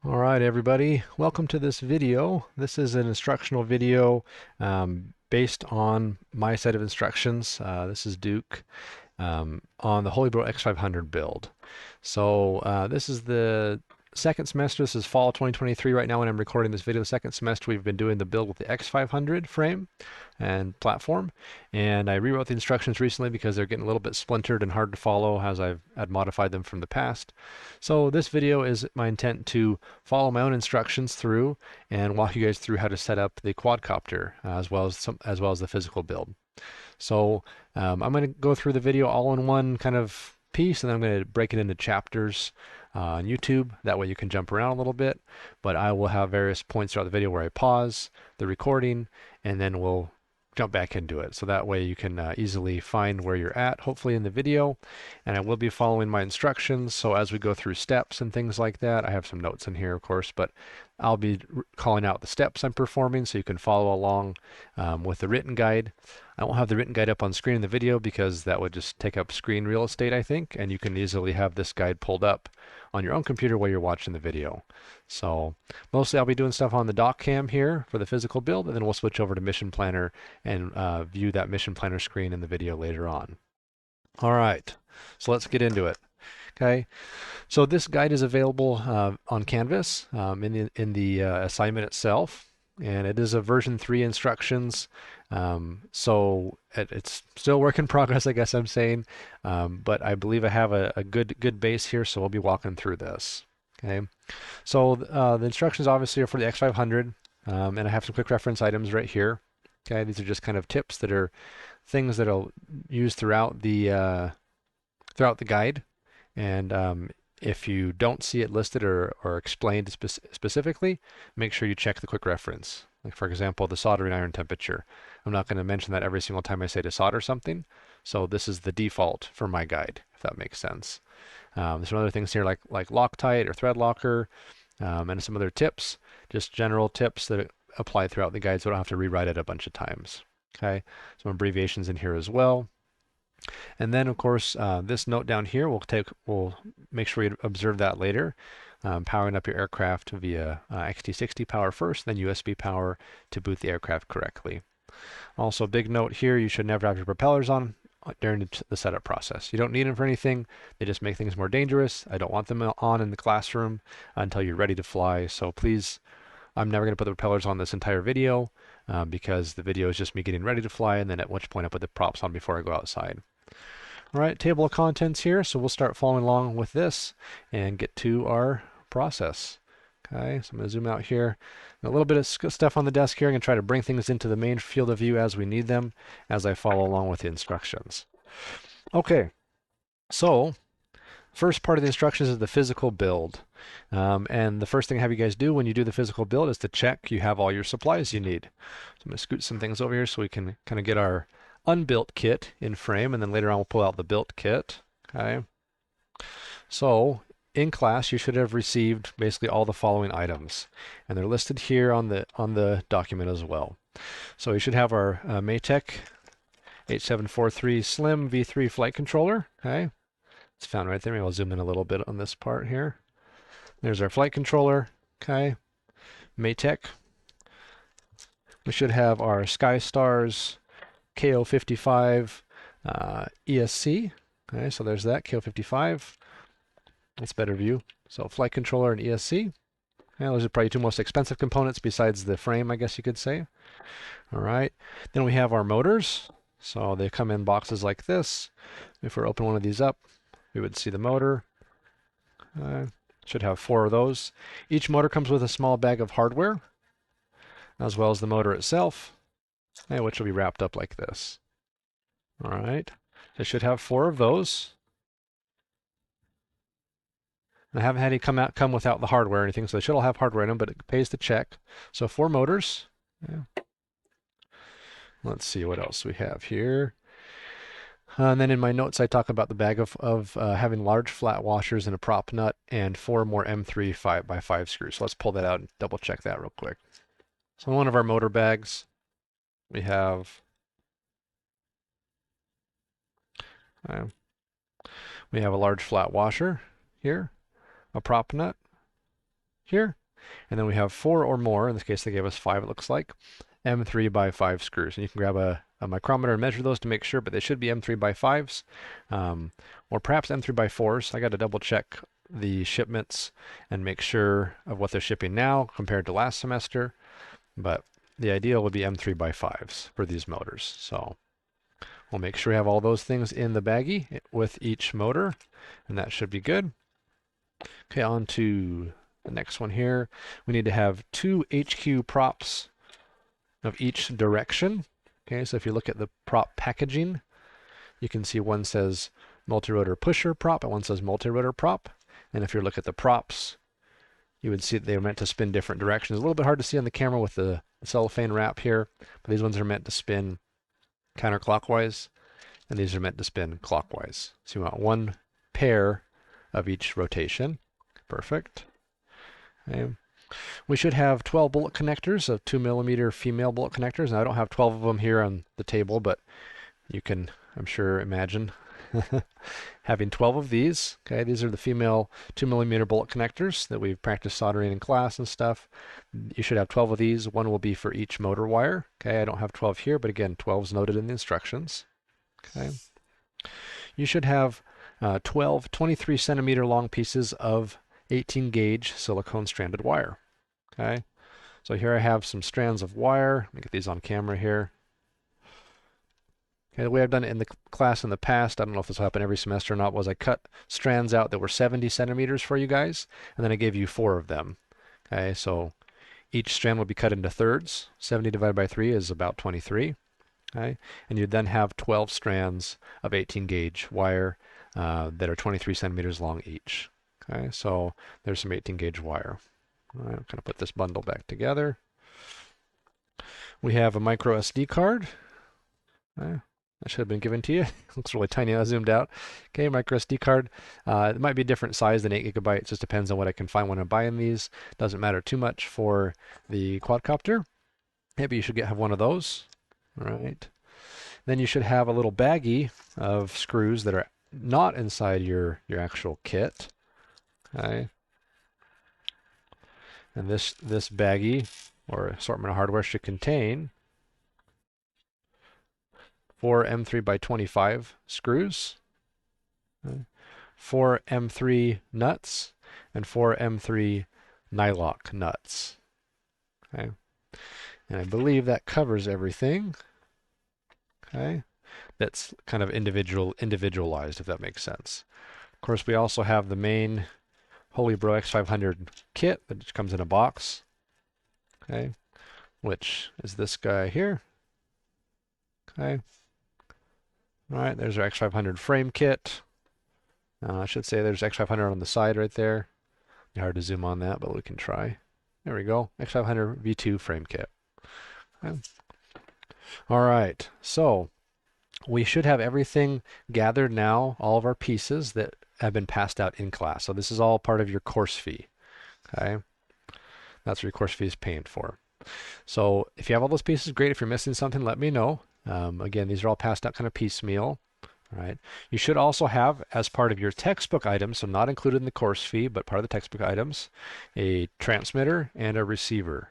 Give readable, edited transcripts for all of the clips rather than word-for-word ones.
All right, everybody, welcome to this video. This is an instructional video based on my set of instructions. This is Duke on the Holybro X500 build. So this is the second semester. This is fall 2023 right now when I'm recording this video. The second semester we've been doing the build with the X500 frame and platform, and I rewrote the instructions recently because they're getting a little bit splintered and hard to follow as I'd modified them from the past. So this video is my intent to follow my own instructions through and walk you guys through how to set up the quadcopter as well as the physical build. So I'm going to go through the video all in one kind of piece, and then I'm going to break it into chapters on YouTube. That way you can jump around a little bit, but I will have various points throughout the video where I pause the recording, and then we'll jump back into it. So that way you can easily find where you're at, hopefully in the video. And I will be following my instructions. So as we go through steps and things like that, I have some notes in here, of course, but I'll be calling out the steps I'm performing so you can follow along with the written guide. I won't have the written guide up on screen in the video because that would just take up screen real estate, I think, and you can easily have this guide pulled up on your own computer while you're watching the video. So mostly I'll be doing stuff on the dock cam here for the physical build, and then we'll switch over to Mission Planner and view that Mission Planner screen in the video later on. All right, so let's get into it. Okay, so this guide is available on Canvas in the assignment itself, and it is a version 3 instructions. So it's still work in progress, I guess I'm saying, but I believe I have a good base here, so we'll be walking through this. Okay, so the instructions obviously are for the X500, and I have some quick reference items right here. Okay, these are just kind of tips that are things that I'll use throughout the guide. And if you don't see it listed or explained specifically, make sure you check the quick reference. Like for example, the soldering iron temperature. I'm not going to mention that every single time I say to solder something. So this is the default for my guide, if that makes sense. There's some other things here like Loctite or thread locker, and some other tips, just general tips that apply throughout the guide so I don't have to rewrite it a bunch of times. Okay, some abbreviations in here as well. And then, of course, this note down here, we'll make sure we observe that later. Powering up your aircraft via XT60 power first, then USB power to boot the aircraft correctly. Also, big note here, you should never have your propellers on during the setup process. You don't need them for anything. They just make things more dangerous. I don't want them on in the classroom until you're ready to fly. So please, I'm never going to put the propellers on this entire video because the video is just me getting ready to fly, and then at which point I put the props on before I go outside. All right, table of contents here. So we'll start following along with this and get to our process. Okay, so I'm going to zoom out here. A little bit of stuff on the desk here. I'm going to try to bring things into the main field of view as we need them as I follow along with the instructions. Okay, so first part of the instructions is the physical build. And the first thing I have you guys do when you do the physical build is to check you have all your supplies you need. So I'm going to scoot some things over here so we can kind of get our unbuilt kit in frame, and then later on we'll pull out the built kit. Okay. So in class you should have received basically all the following items, and they're listed here on the document as well. So you should have our Maytech 8743 Slim V3 flight controller. Okay. It's found right there. Maybe I'll zoom in a little bit on this part here. There's our flight controller. Okay. Maytech. We should have our SkyStars KO55 ESC. Okay, so there's that, KO55. That's a better view. So flight controller and ESC. Yeah, those are probably two most expensive components besides the frame, I guess you could say. All right. Then we have our motors. So they come in boxes like this. If we open one of these up, we would see the motor. Should have 4 of those. Each motor comes with a small bag of hardware, as well as the motor itself, which will be wrapped up like this. All right, I should have 4 of those. I haven't had any come without the hardware or anything, so they should all have hardware in them, but it pays to check. So 4 motors. Yeah. Let's see what else we have here. And then in my notes, I talk about the bag of having large flat washers and a prop nut and 4 more M3 5x5 screws. So let's pull that out and double check that real quick. So in one of our motor bags, we have a large flat washer here, a prop nut, here. And then we have 4 or more, in this case they gave us 5 it looks like, M3 by 5 screws. And you can grab a micrometer and measure those to make sure, but they should be M3 by 5s, or perhaps M3 by 4s. I got to double check the shipments and make sure of what they're shipping now compared to last semester, but the ideal would be M3 by 5s for these motors. So we'll make sure we have all those things in the baggie with each motor, and that should be good. Okay, on to the next one here. We need to have 2 HQ props of each direction. Okay, so if you look at the prop packaging, you can see one says multi-rotor pusher prop and one says multi-rotor prop. And if you look at the props, you would see that they are meant to spin different directions. A little bit hard to see on the camera with the cellophane wrap here, but these ones are meant to spin counterclockwise, and these are meant to spin clockwise. So you want one pair of each rotation. Perfect. Okay. We should have 12 bullet connectors of 2mm female bullet connectors. Now I don't have 12 of them here on the table, but you can, I'm sure, imagine having 12 of these. Okay, these are the female 2mm bullet connectors that we've practiced soldering in class and stuff. You should have 12 of these. One will be for each motor wire. Okay, I don't have 12 here, but again, 12 is noted in the instructions. Okay, you should have 12 23 centimeter long pieces of 18 gauge silicone stranded wire. Okay, so here I have some strands of wire. Let me get these on camera here. Okay, the way I've done it in the class in the past, I don't know if this will happen every semester or not, was I cut strands out that were 70 centimeters for you guys, and then I gave you 4 of them. Okay, so each strand would be cut into thirds. 70 divided by 3 is about 23. Okay, and you'd then have 12 strands of 18 gauge wire that are 23 centimeters long each. Okay, so there's some 18 gauge wire. All right, I'm going to put this bundle back together. We have a micro SD card. Okay, that should have been given to you. Looks really tiny. I zoomed out. Okay, micro SD card. It might be a different size than 8 gigabytes. It just depends on what I can find when I'm buying these. Doesn't matter too much for the quadcopter. Maybe you should have one of those. All right. Then you should have a little baggie of screws that are not inside your actual kit. Okay. And this baggie or assortment of hardware should contain 4 M3 by 25 screws, 4 M3 nuts, and 4 M3 nylock nuts. Okay. And I believe that covers everything. Okay. That's kind of individualized, if that makes sense. Of course, we also have the main Holybro X500 kit that comes in a box, okay, which is this guy here. Okay. All right, there's our X500 frame kit. I should say there's X500 on the side right there. It's hard to zoom on that, but we can try. There we go, X500 V2 frame kit. Okay. All right, so we should have everything gathered now, all of our pieces that have been passed out in class. So this is all part of your course fee. Okay, that's what your course fee is paying for. So if you have all those pieces, great. If you're missing something, let me know. Again, these are all passed out kind of piecemeal. All right. You should also have, as part of your textbook items, so not included in the course fee, but part of the textbook items, a transmitter and a receiver.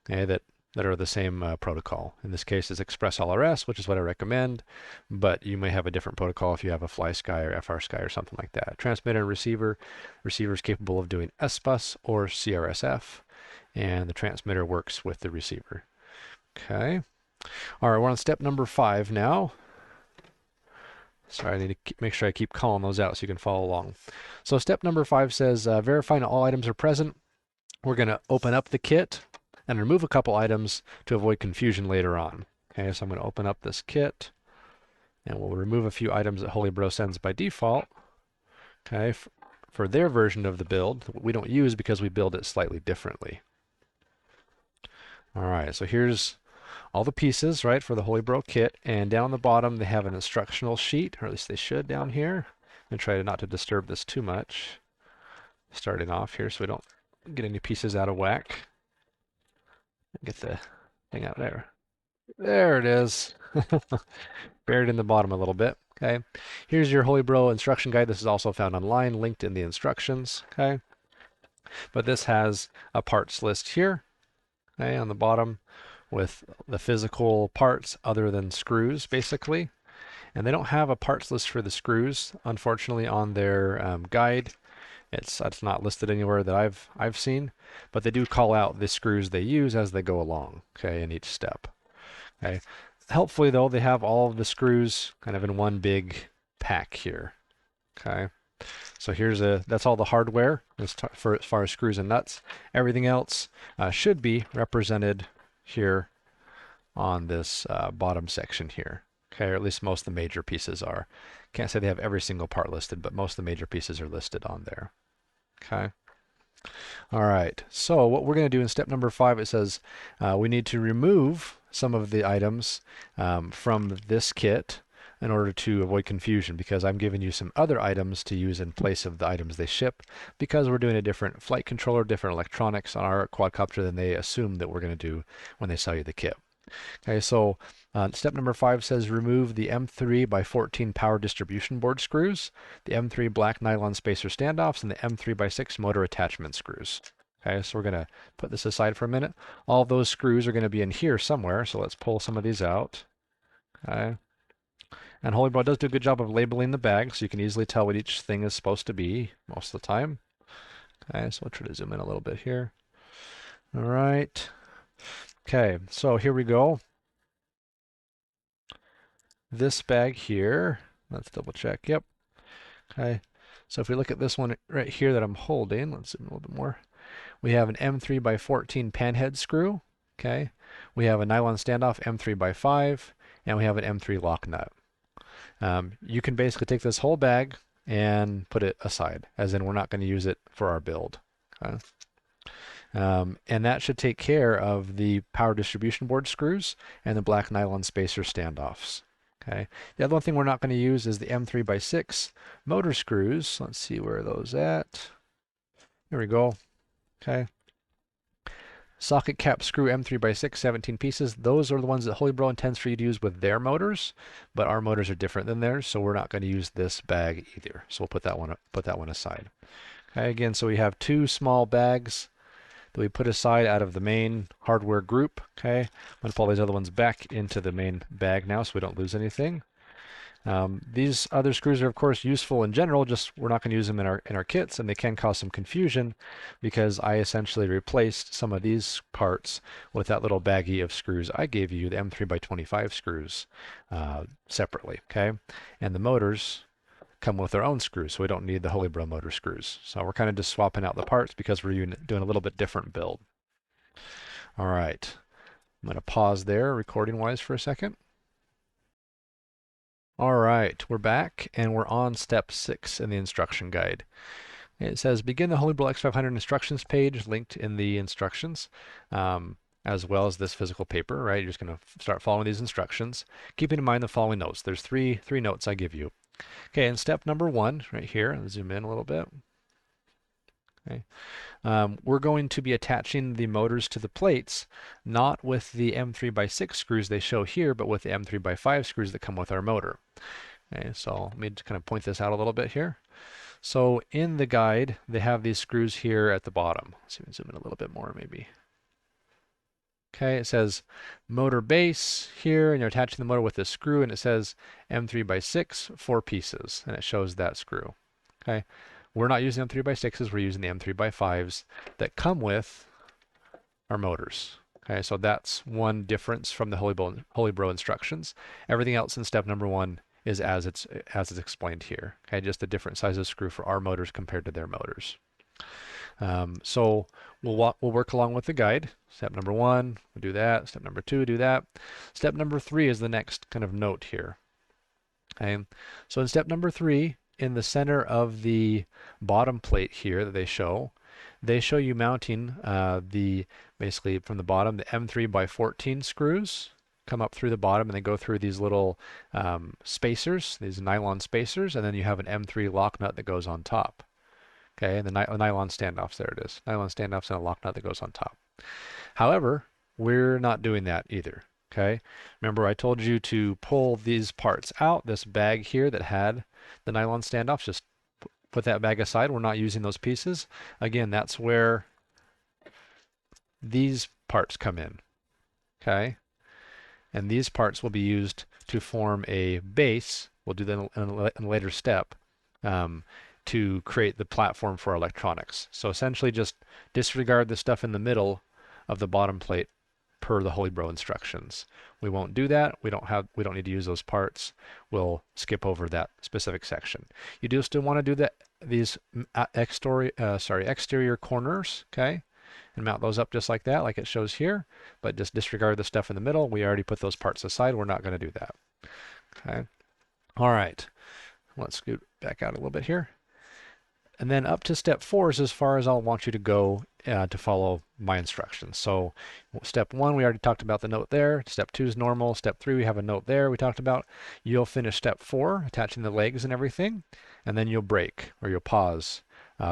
Okay, that are the same protocol. In this case, it's Express ELRS, which is what I recommend, but you may have a different protocol if you have a FlySky or FRSky or something like that. Transmitter and receiver. Receiver is capable of doing SBUS or CRSF, and the transmitter works with the receiver. Okay. All right, we're on step number 5 now. Sorry, I need to make sure I keep calling those out so you can follow along. So step number 5 says verifying all items are present. We're going to open up the kit and remove a couple items to avoid confusion later on. Okay, so I'm going to open up this kit and we'll remove a few items that Holybro sends by default. Okay, for their version of the build that we don't use because we build it slightly differently. All right, so here's all the pieces, right, for the Holybro kit, and down the bottom they have an instructional sheet, or at least they should down here. I'm going to try not to disturb this too much starting off here so we don't get any pieces out of whack. Get the thing out there. There it is. Buried in the bottom a little bit. Okay. Here's your Holybro instruction guide. This is also found online, linked in the instructions. Okay. But this has a parts list here, okay, on the bottom with the physical parts other than screws, basically. And they don't have a parts list for the screws, unfortunately, on their guide. It's not listed anywhere that I've seen, but they do call out the screws they use as they go along, okay, in each step. Okay. Helpfully though, they have all of the screws kind of in one big pack here. Okay. So that's all the hardware as far as screws and nuts. Everything else should be represented here on this bottom section here. Okay, or at least most of the major pieces are. Can't say they have every single part listed, but most of the major pieces are listed on there. Okay. All right, so what we're going to do in step number 5, it says we need to remove some of the items from this kit in order to avoid confusion, because I'm giving you some other items to use in place of the items they ship, because we're doing a different flight controller, different electronics on our quadcopter than they assume that we're going to do when they sell you the kit. Okay, so step number 5 says remove the M3 by 14 power distribution board screws, the M3 black nylon spacer standoffs, and the M3 by 6 motor attachment screws. Okay, so we're going to put this aside for a minute. All of those screws are going to be in here somewhere, so let's pull some of these out. Okay. And Holybro does do a good job of labeling the bag, so you can easily tell what each thing is supposed to be most of the time. Okay, so we'll try to zoom in a little bit here. All right. Okay, so here we go. This bag here, let's double check. Yep. Okay. So if we look at this one right here that I'm holding, let's zoom a little bit more. We have an M3 by 14 panhead screw. Okay. We have a nylon standoff M3 by 5, and we have an M3 lock nut. You can basically take this whole bag and put it aside, as in we're not going to use it for our build. Okay. And that should take care of the power distribution board screws and the black nylon spacer standoffs. Okay. The other one thing we're not going to use is the M3 by 6 motor screws. Let's see where are those at. Here we go. Okay. Socket cap screw M3 by 6, 17 pieces. Those are the ones that Holybro intends for you to use with their motors, but our motors are different than theirs, so we're not going to use this bag either. So we'll put that one aside. Okay, again, so we have 2 small bags that we put aside out of the main hardware group. Okay, I'm going to pull these other ones back into the main bag now so we don't lose anything. These other screws are of course useful in general, just we're not going to use them in our kits, and they can cause some confusion because I essentially replaced some of these parts with that little baggie of screws I gave you, the M3 by 25 screws, separately. Okay, and the motors come with their own screws, so we don't need the Holybro motor screws. So we're kind of just swapping out the parts because we're doing a little bit different build. All right, I'm going to pause there recording wise for a second. All right, we're back and we're on step 6 in the instruction guide. It says begin the Holybro X500 instructions page linked in the instructions, as well as this physical paper, right? You're just going to start following these instructions, keeping in mind the following notes. There's three notes I give you. Okay, and step number 1 right here, I'll zoom in a little bit. Okay. We're going to be attaching the motors to the plates, not with the M3 by 6 screws they show here, but with the M3 by 5 screws that come with our motor. Okay, so let me just kind of point this out a little bit here. So in the guide, they have these screws here at the bottom. Let's see if we can zoom in a little bit more maybe. Okay, it says motor base here, and you're attaching the motor with this screw, and it says M3 by 6, 4 pieces, and it shows that screw. Okay. We're not using M3 by 6s, we're using the M3 by 5s that come with our motors. Okay, so that's one difference from the Holybro instructions. Everything else in step number 1 is as it's explained here. Okay, just a different size of screw for our motors compared to their motors. So we'll work along with the guide. Step number 1, we'll do that. Step number 2, do that. Step number 3 is the next kind of note here. Okay, so in step number 3, in the center of the bottom plate here that they show you mounting basically from the bottom, the M3 by 14 screws come up through the bottom and they go through these little spacers, these nylon spacers, and then you have an M3 lock nut that goes on top. Okay, and the nylon standoffs, there it is. Nylon standoffs and a lock nut that goes on top. However, we're not doing that either. Okay, remember I told you to pull these parts out, this bag here that had the nylon standoffs, just put that bag aside. We're not using those pieces. Again, that's where these parts come in, okay? And these parts will be used to form a base. We'll do that in a later step to create the platform for electronics. So essentially just disregard the stuff in the middle of the bottom plate per the Holybro instructions. We won't do that. We don't need to use those parts. We'll skip over that specific section. You do still want to do these exterior corners, okay? And mount those up just like that, like it shows here, but just disregard the stuff in the middle. We already put those parts aside. We're not going to do that. Okay. All right. Let's scoot back out a little bit here. And then up to step 4 is as far as I'll want you to go to follow my instructions. So step 1, we already talked about the note there. Step 2 is normal. Step 3, we have a note there we talked about. You'll finish step 4, attaching the legs and everything, and then you'll break or you'll pause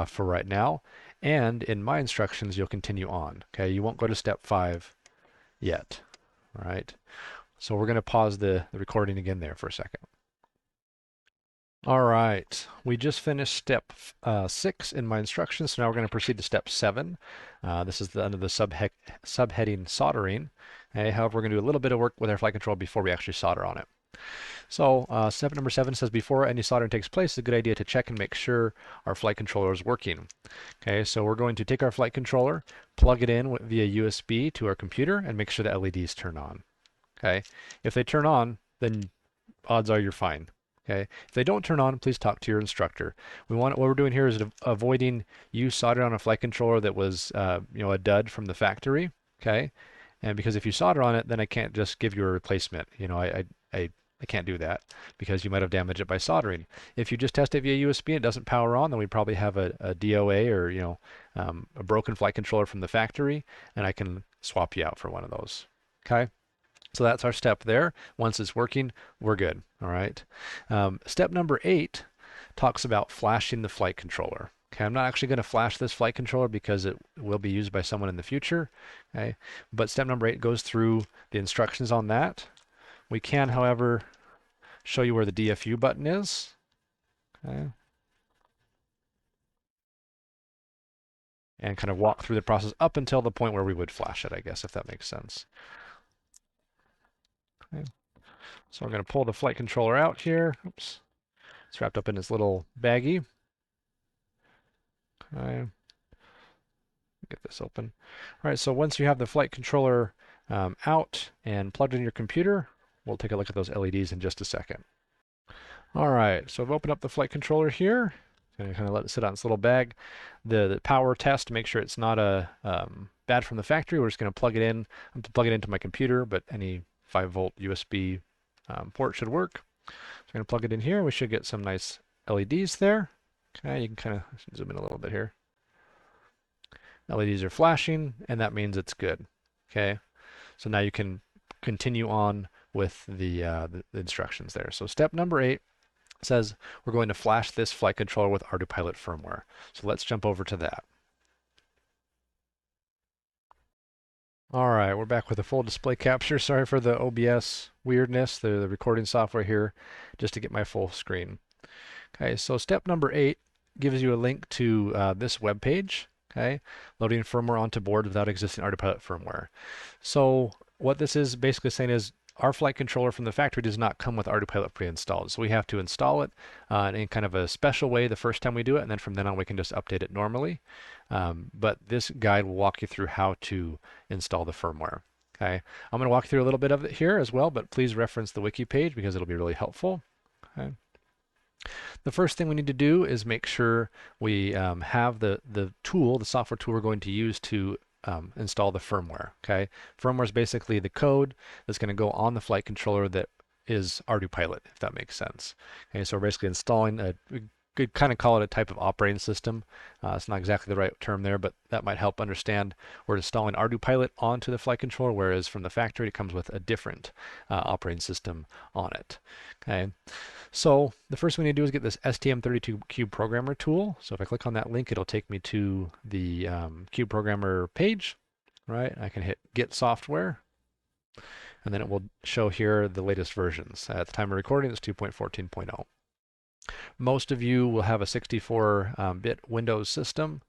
for right now. And in my instructions, you'll continue on. Okay, you won't go to step 5 yet. All right. So we're going to pause the recording again there for a second. All right, we just finished step 6 in my instructions, so now we're going to proceed to step 7. This is under the subheading soldering. Okay, however, we're going to do a little bit of work with our flight controller before we actually solder on it. So step number 7 says before any soldering takes place, it's a good idea to check and make sure our flight controller is working. Okay, so we're going to take our flight controller, plug it in via USB to our computer, and make sure the LEDs turn on. Okay, if they turn on, then odds are you're fine. Okay, if they don't turn on, please talk to your instructor. What we're doing here is avoiding you soldering on a flight controller that was a dud from the factory. Okay, and because if you solder on it, then I can't just give you a replacement. I can't do that because you might have damaged it by soldering. If you just test it via USB and it doesn't power on, then we probably have a DOA or a broken flight controller from the factory, and I can swap you out for one of those. Okay. So that's our step there. Once it's working, we're good. All right. Step number 8 talks about flashing the flight controller. Okay, I'm not actually going to flash this flight controller because it will be used by someone in the future. Okay, but step number 8 goes through the instructions on that. We can, however, show you where the DFU button is. Okay. And kind of walk through the process up until the point where we would flash it, I guess, if that makes sense. Okay. So I'm going to pull the flight controller out here. Oops. It's wrapped up in this little baggie. Okay. Get this open. All right, so once you have the flight controller out and plugged in your computer, we'll take a look at those LEDs in just a second. All right, so I've opened up the flight controller here. I'm going to kind of let it sit on its little bag. The power test to make sure it's not bad from the factory. We're just going to plug it in. I'm going to plug it into my computer, but any 5-volt USB port should work. So I'm going to plug it in here. We should get some nice LEDs there. Okay, you can kind of zoom in a little bit here. LEDs are flashing, and that means it's good. Okay, so now you can continue on with the instructions there. So step number 8 says we're going to flash this flight controller with Ardupilot firmware. So let's jump over to that. All right, we're back with a full display capture. Sorry for the OBS weirdness, the recording software here, just to get my full screen. Okay, so step number 8 gives you a link to this web page. Okay, loading firmware onto board without existing Ardupilot firmware. So what this is basically saying is our flight controller from the factory does not come with Ardupilot pre-installed. So we have to install it in kind of a special way the first time we do it, and then from then on we can just update it normally. But this guide will walk you through how to install the firmware. Okay, I'm going to walk through a little bit of it here as well, but please reference the wiki page because it'll be really helpful. Okay. The first thing we need to do is make sure we have the tool, the software tool we're going to use to install the firmware. Okay, firmware is basically the code that's going to go on the flight controller that is Ardupilot, if that makes sense. Okay, so we're basically installing we could kind of call it a type of operating system. It's not exactly the right term there, but that might help understand we're installing Ardupilot onto the flight controller, whereas from the factory it comes with a different operating system on it. Okay, so the first thing we need to do is get this STM32 Cube Programmer tool. So if I click on that link, it'll take me to the Cube Programmer page. Right, I can hit Get Software, and then it will show here the latest versions. At the time of recording, it's 2.14.0. Most of you will have a 64-bit Windows system,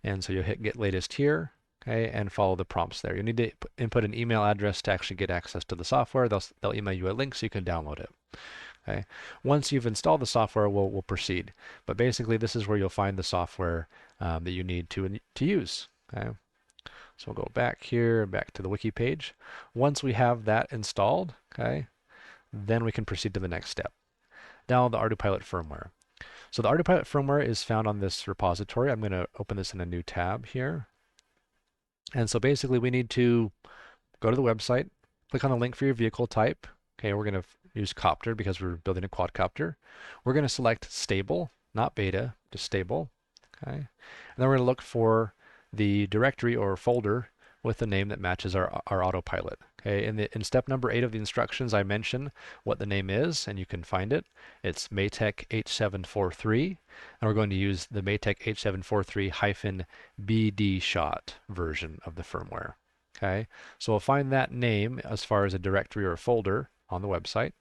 and so you'll hit Get Latest here, okay, and follow the prompts there. You need to input an email address to actually get access to the software. They'll email you a link so you can download it. Okay. Once you've installed the software, we'll proceed. But basically, this is where you'll find the software that you need to use. Okay. So we'll go back here, back to the wiki page. Once we have that installed, okay, then we can proceed to the next step. Now the Ardupilot firmware. So the Ardupilot firmware is found on this repository. I'm going to open this in a new tab here. And so basically we need to go to the website, click on the link for your vehicle type. Okay, we're going to use copter because we're building a quadcopter. We're going to select stable, not beta, just stable. Okay, and then we're going to look for the directory or folder with the name that matches our autopilot. Okay, in step number 8 of the instructions, I mention what the name is, and you can find it. It's Maytech H743, and we're going to use the Maytech H743-BD shot version of the firmware. Okay, so we'll find that name as far as a directory or a folder on the website,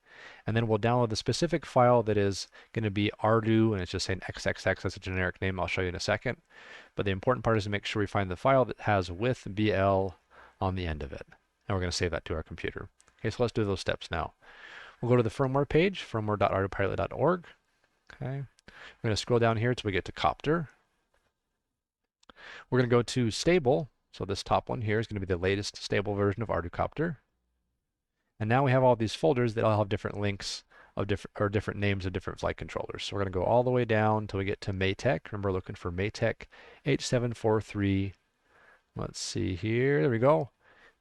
and then we'll download the specific file that is going to be Ardu, and it's just saying XXX. That's a generic name. I'll show you in a second. But the important part is to make sure we find the file that has with BL on the end of it. And we're going to save that to our computer. Okay, so let's do those steps now. We'll go to the firmware page, firmware.ardupilot.org. Okay, we're going to scroll down here until we get to copter. We're going to go to stable. So this top one here is going to be the latest stable version of Ardupilot. And now we have all these folders that all have different links of different names of different flight controllers. So we're going to go all the way down until we get to Maytech. Remember, looking for Maytech H743. Let's see here. There we go.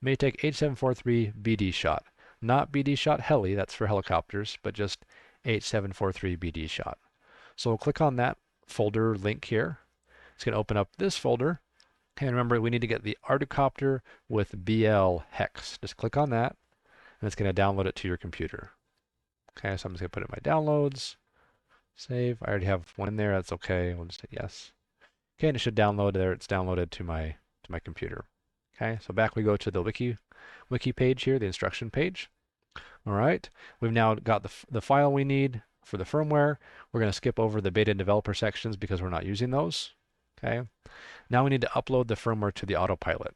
Maytech H743 BD shot. Not BD shot heli, that's for helicopters, but just H743 BD shot. So we'll click on that folder link here. It's going to open up this folder. And remember, we need to get the Ardupilot with BL hex. Just click on that, and it's going to download it to your computer. Okay, so I'm just going to put it in my downloads. Save. I already have one in there. That's okay. We'll just hit yes. Okay, and it should download there. It's downloaded to my computer. Okay, so back we go to the wiki page here, the instruction page. All right, we've now got the file we need for the firmware. We're going to skip over the beta and developer sections because we're not using those. Okay, now we need to upload the firmware to the autopilot.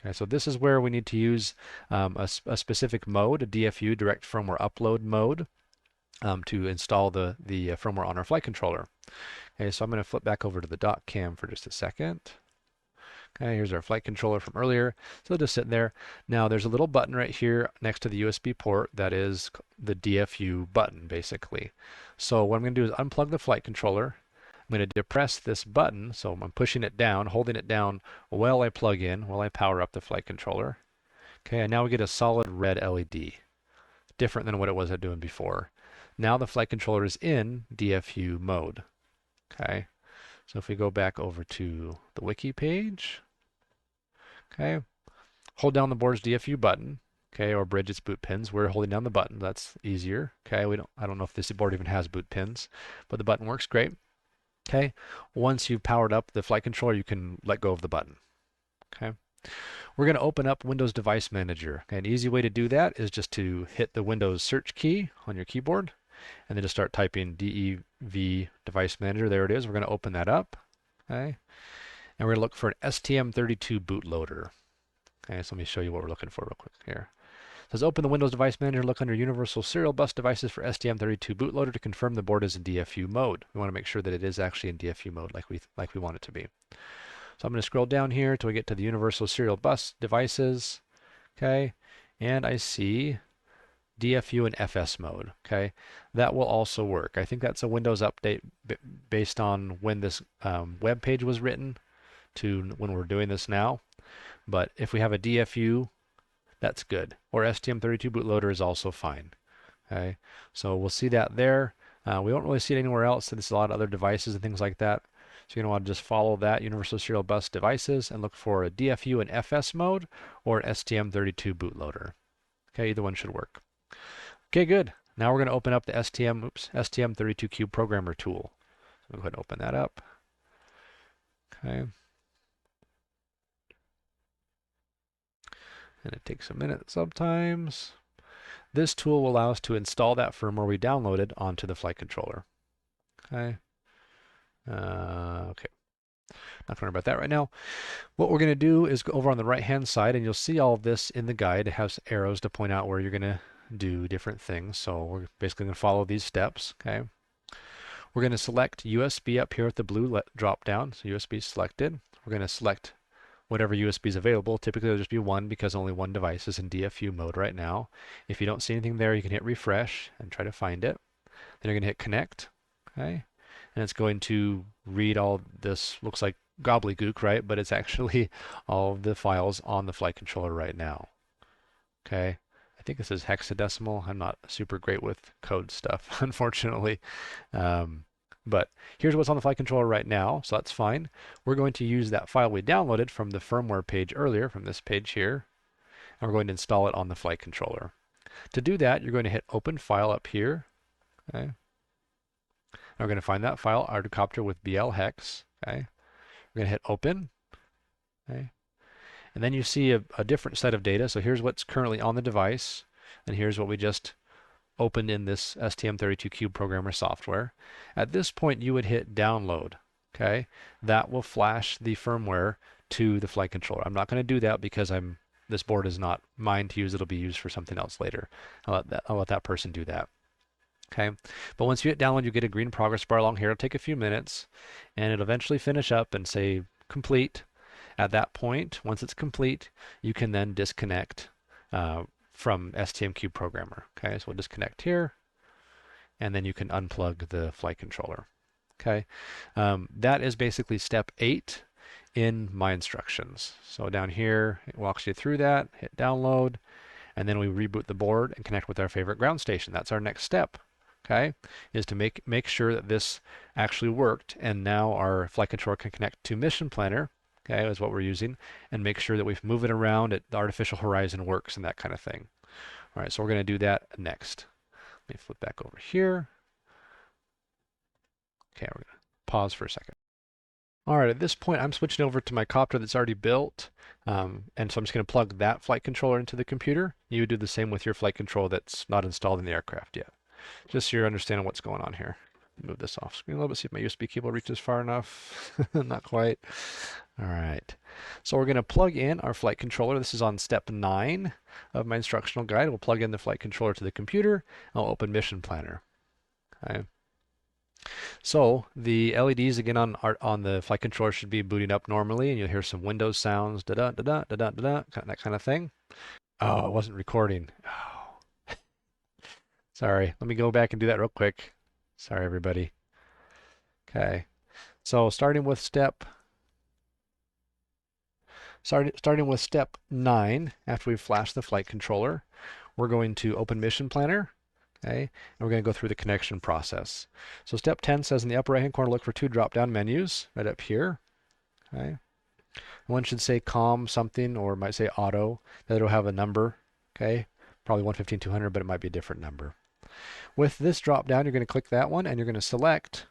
Okay, so this is where we need to use a specific mode, a DFU, direct firmware upload mode, to install the firmware on our flight controller. Okay, so I'm going to flip back over to the dock cam for just a second. Okay, here's our flight controller from earlier. So just sitting there. Now there's a little button right here next to the USB port that is the DFU button, basically. So what I'm going to do is unplug the flight controller. I'm going to depress this button, so I'm pushing it down, holding it down while I plug in, while I power up the flight controller. Okay, and now we get a solid red LED, different than what it was doing before. Now the flight controller is in DFU mode. Okay, so if we go back over to the wiki page, okay, hold down the board's DFU button, okay, or bridge its boot pins. We're holding down the button. That's easier. Okay, I don't know if this board even has boot pins, but the button works great. Okay, once you've powered up the flight controller, you can let go of the button. Okay, we're going to open up Windows Device Manager. Okay, an easy way to do that is just to hit the Windows search key on your keyboard and then just start typing DEV Device Manager. There it is. We're going to open that up. Okay, and we're going to look for an STM32 bootloader. Okay, so let me show you what we're looking for real quick here. It says open the Windows Device Manager, look under Universal Serial Bus Devices for STM32 bootloader to confirm the board is in DFU mode. We want to make sure that it is actually in DFU mode like we want it to be. So I'm going to scroll down here until we get to the Universal Serial Bus Devices. Okay, and I see DFU and FS mode. Okay, that will also work. I think that's a Windows update based on when this web page was written to when we're doing this now. But if we have a DFU, that's good. Or STM32 bootloader is also fine. Okay, so we'll see that there. We don't really see it anywhere else. So there's a lot of other devices and things like that. So you're going to want to just follow that Universal Serial Bus Devices and look for a DFU in FS mode or an STM32 bootloader. Okay, either one should work. Okay, good. Now we're going to open up the STM32Cube Programmer tool. So we'll go ahead and open that up. Okay. And it takes a minute sometimes. This tool will allow us to install that firmware we downloaded onto the flight controller. Okay. Okay. Not going to worry about that right now. What we're going to do is go over on the right hand side, and you'll see all of this in the guide. It has arrows to point out where you're going to do different things. So we're basically going to follow these steps. Okay. We're going to select USB up here with the blue drop down. So USB is selected. We're going to select whatever USB is available. Typically there'll just be one because only one device is in DFU mode right now. If you don't see anything there, you can hit refresh and try to find it. Then you're going to hit connect. Okay. And it's going to read all this, looks like gobbledygook, right? But it's actually all of the files on the flight controller right now. Okay. I think this is hexadecimal. I'm not super great with code stuff, unfortunately. But here's what's on the flight controller right now, so that's fine. We're going to use that file we downloaded from the firmware page earlier, from this page here, and we're going to install it on the flight controller. To do that, you're going to hit Open File up here. Okay. We're going to find that file, Ardupilot with BL hex. Okay. We're going to hit Open. Okay. And then you see a different set of data. So here's what's currently on the device, and here's what we just opened in this STM32Cube programmer software. At this point, you would hit Download. Okay. That will flash the firmware to the flight controller. I'm not going to do that because this board is not mine to use. It'll be used for something else later. I'll let that person do that. Okay, but once you hit download, you get a green progress bar along here. It'll take a few minutes, and it'll eventually finish up and say complete. At that point, once it's complete, you can then disconnect from STM32Cube programmer. Okay, so we'll disconnect here, and then you can unplug the flight controller. Okay, that is basically step 8 in my instructions. So down here, it walks you through that. Hit download, and then we reboot the board and connect with our favorite ground station. That's our next step. Okay, is to make sure that this actually worked, and now our flight controller can connect to Mission Planner. Okay, is what we're using, and make sure that we move it around, the artificial horizon works, and that kind of thing. All right, so we're going to do that next. Let me flip back over here. Okay, we're going to pause for a second. All right, at this point, I'm switching over to my copter that's already built, and so I'm just going to plug that flight controller into the computer. You would do the same with your flight control that's not installed in the aircraft yet. Just so you're understanding what's going on here. Move this off screen a little bit, see if my USB cable reaches far enough. Not quite. All right. So we're going to plug in our flight controller. This is on step 9 of my instructional guide. We'll plug in the flight controller to the computer. I'll open Mission Planner. Okay. So the LEDs again on the flight controller should be booting up normally, and you'll hear some Windows sounds, da da da da da da da, that kind of thing. Oh, it wasn't recording. Oh. Sorry. Let me go back and do that real quick. Sorry, everybody. Okay. So starting with step 9, after we've flashed the flight controller, we're going to open Mission Planner. Okay, and we're going to go through the connection process. So step 10 says in the upper right hand corner, look for 2 drop-down menus right up here. Okay. One should say COM something, or it might say auto. That will have a number. Okay, probably 115-200, but it might be a different number. With this drop-down, you're going to click that one, and you're going to select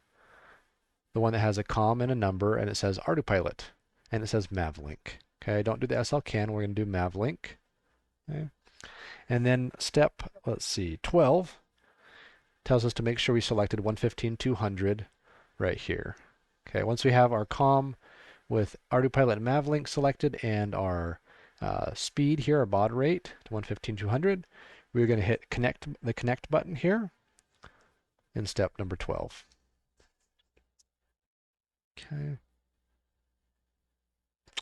the one that has a COM and a number, and it says Ardupilot, and it says MAVLink. Okay, don't do the SLCAN. We're going to do MAVLink. Okay. And then step, let's see, 12 tells us to make sure we selected 115-200 right here. Okay, once we have our COM with Ardupilot and MAVLink selected and our speed here, our baud rate to 115-200, we're going to hit the connect button here in step number 12. Okay.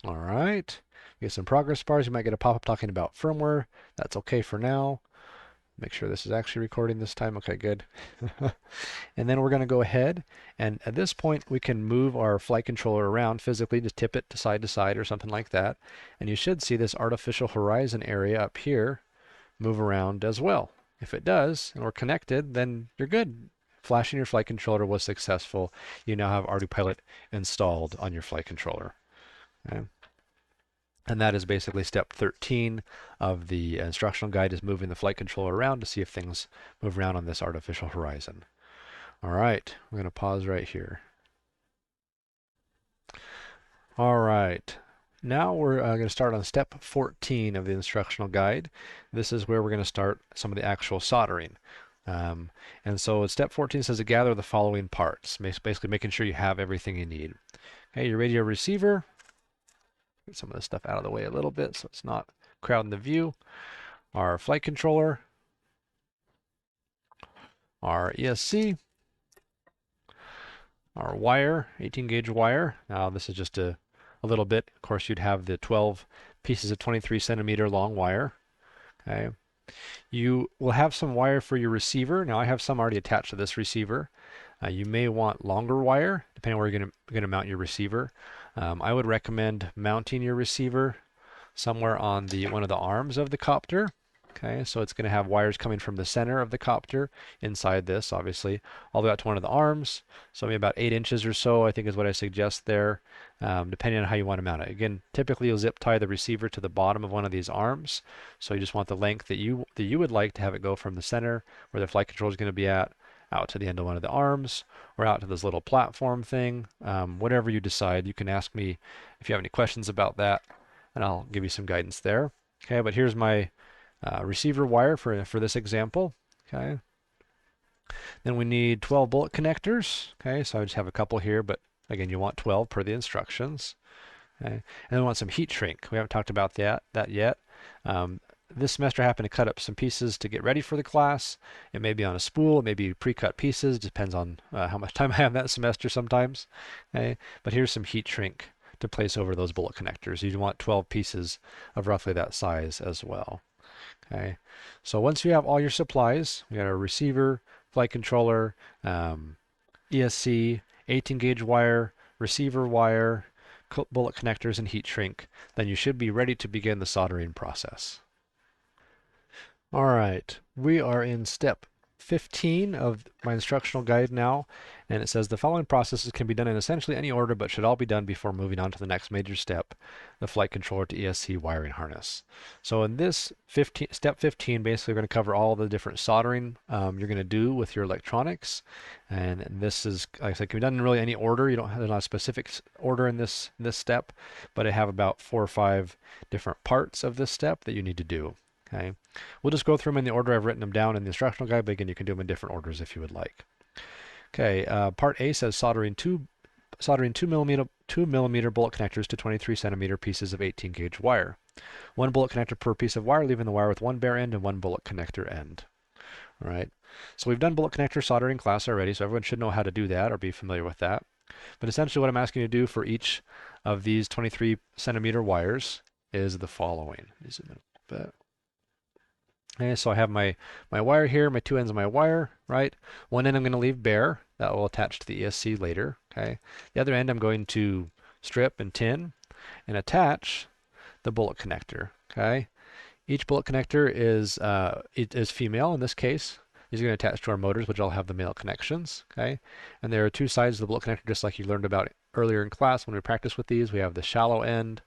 All right. We get some progress bars. You might get a pop-up talking about firmware. That's okay for now. Make sure this is actually recording this time. Okay, good. And then we're going to go ahead, and at this point we can move our flight controller around physically, just tip it to side or something like that. And you should see this artificial horizon area up here move around as well. If it does, and we're connected, then you're good. Flashing your flight controller was successful. You now have Ardupilot installed on your flight controller. Okay. And that is basically step 13 of the instructional guide, is moving the flight controller around to see if things move around on this artificial horizon. All right, we're going to pause right here. All right, now we're going to start on step 14 of the instructional guide. This is where we're going to start some of the actual soldering. And so step 14 says to gather the following parts, basically making sure you have everything you need. Okay, your radio receiver. Get some of this stuff out of the way a little bit so it's not crowding the view. Our flight controller, our ESC, our wire, 18 gauge wire. Now this is just a little bit. Of course, you'd have the 12 pieces of 23 centimeter long wire. Okay. You will have some wire for your receiver. Now I have some already attached to this receiver. You may want longer wire, depending on where you're going to mount your receiver. I would recommend mounting your receiver somewhere on one of the arms of the copter. Okay, so it's going to have wires coming from the center of the copter inside this, obviously, all the way out to one of the arms. So maybe about 8 inches or so, I think is what I suggest there, depending on how you want to mount it. Again, typically you'll zip tie the receiver to the bottom of one of these arms. So you just want the length that you would like to have it go from the center where the flight controller is going to be at, out to the end of one of the arms, or out to this little platform thing. Whatever you decide, you can ask me if you have any questions about that, and I'll give you some guidance there. Okay, but here's my receiver wire for this example. Okay. Then we need 12 bullet connectors. Okay, so I just have a couple here, but again, you want 12 per the instructions. Okay. And then we want some heat shrink. We haven't talked about that yet. This semester I happened to cut up some pieces to get ready for the class. It may be on a spool, it may be pre-cut pieces, depends on how much time I have that semester sometimes. Okay. But here's some heat shrink to place over those bullet connectors. You want 12 pieces of roughly that size as well. Okay, so once you have all your supplies, we got a receiver, flight controller, ESC, 18 gauge wire, receiver wire, bullet connectors, and heat shrink, then you should be ready to begin the soldering process. All right, we are in step 15 of my instructional guide now, and it says the following processes can be done in essentially any order but should all be done before moving on to the next major step, the flight controller to ESC wiring harness. So in this step 15, basically we're going to cover all the different soldering you're going to do with your electronics, and this is, like I said, can be done in really any order. There's not a specific order in this step, but I have about 4 or 5 different parts of this step that you need to do. Okay, we'll just go through them in the order I've written them down in the instructional guide, but again, you can do them in different orders if you would like. Okay, part A says soldering 2 millimeter bullet connectors to 23 centimeter pieces of 18 gauge wire. 1 bullet connector per piece of wire, leaving the wire with 1 bare end and 1 bullet connector end. All right, so we've done bullet connector soldering class already, so everyone should know how to do that or be familiar with that. But essentially what I'm asking you to do for each of these 23 centimeter wires is the following. Okay, so I have my wire here, my 2 ends of my wire, right? One end I'm going to leave bare. That will attach to the ESC later, okay? The other end I'm going to strip and tin and attach the bullet connector, okay? Each bullet connector is female in this case. These are going to attach to our motors, which all have the male connections, okay? And there are 2 sides of the bullet connector, just like you learned about earlier in class when we practiced with these. We have the shallow end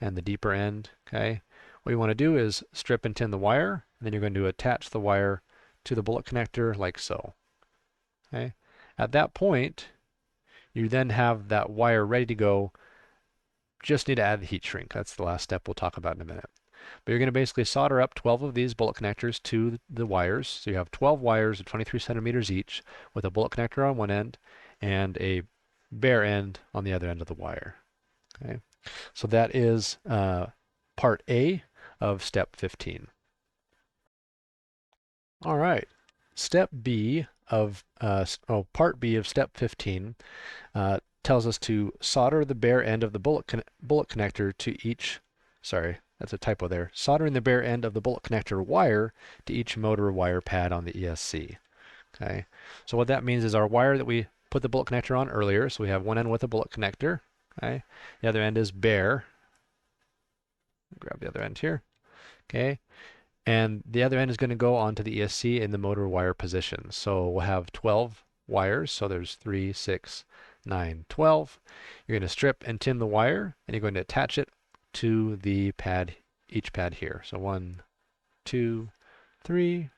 and the deeper end, okay? What you want to do is strip and tin the wire, and then you're going to attach the wire to the bullet connector like so. Okay. At that point, you then have that wire ready to go. Just need to add the heat shrink. That's the last step we'll talk about in a minute. But you're going to basically solder up 12 of these bullet connectors to the wires. So you have 12 wires of 23 centimeters each with a bullet connector on one end and a bare end on the other end of the wire. Okay. So that is part A of step 15. All right, step B of part B of step 15 tells us to solder the bare end of the bullet connector to each. Sorry, that's a typo there. Soldering the bare end of the bullet connector wire to each motor wire pad on the ESC. Okay, so what that means is our wire that we put the bullet connector on earlier. So we have one end with a bullet connector. Okay, the other end is bare. Grab the other end here. Okay, and the other end is going to go onto the ESC in the motor wire position. So we'll have 12 wires. So there's 3, 6, 9, 12. You're going to strip and tin the wire, and you're going to attach it to the pad, each pad here. So 1, 2, 3,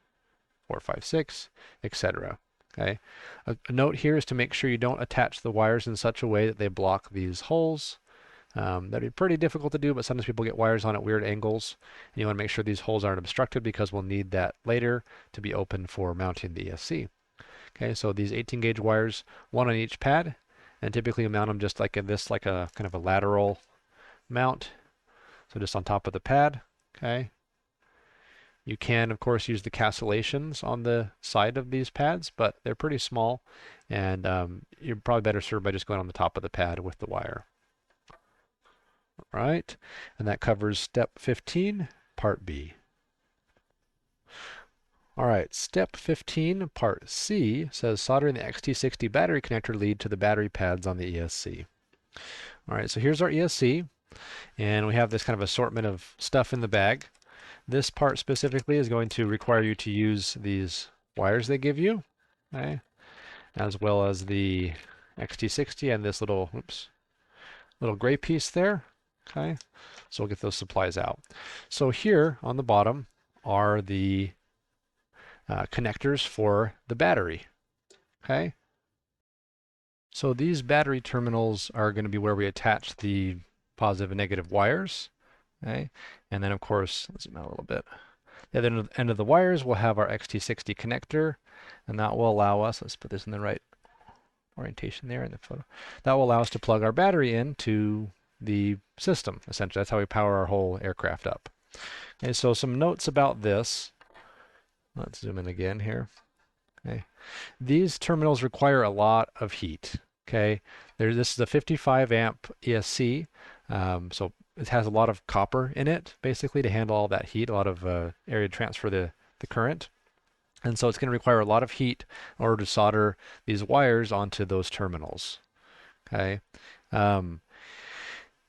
4, 5, 6, etc. Okay. A note here is to make sure you don't attach the wires in such a way that they block these holes. That'd be pretty difficult to do, but sometimes people get wires on at weird angles. And you want to make sure these holes aren't obstructed because we'll need that later to be open for mounting the ESC. Okay, so these 18 gauge wires, one on each pad, and typically you mount them just like in this, like a kind of a lateral mount. So just on top of the pad. Okay. You can, of course, use the cancellations on the side of these pads, but they're pretty small, and you're probably better served by just going on the top of the pad with the wire. All right, and that covers step 15, part B. All right, step 15, part C says soldering the XT60 battery connector lead to the battery pads on the ESC. All right, so here's our ESC, and we have this kind of assortment of stuff in the bag. This part specifically is going to require you to use these wires they give you, okay, as well as the XT60 and this little, little gray piece there, okay. So we'll get those supplies out. So here on the bottom are the connectors for the battery, okay. So these battery terminals are going to be where we attach the positive and negative wires, okay, and then of course, let's zoom out a little bit. At the end of the wires, we'll have our XT60 connector, and that will allow us, let's put this in the right orientation there in the photo, that will allow us to plug our battery into the system, essentially. That's how we power our whole aircraft up. Okay, so some notes about this. Let's zoom in again here. Okay. These terminals require a lot of heat. Okay, this is a 55 amp ESC, so it has a lot of copper in it, basically, to handle all that heat, a lot of area to transfer the current. And so it's going to require a lot of heat in order to solder these wires onto those terminals. Okay.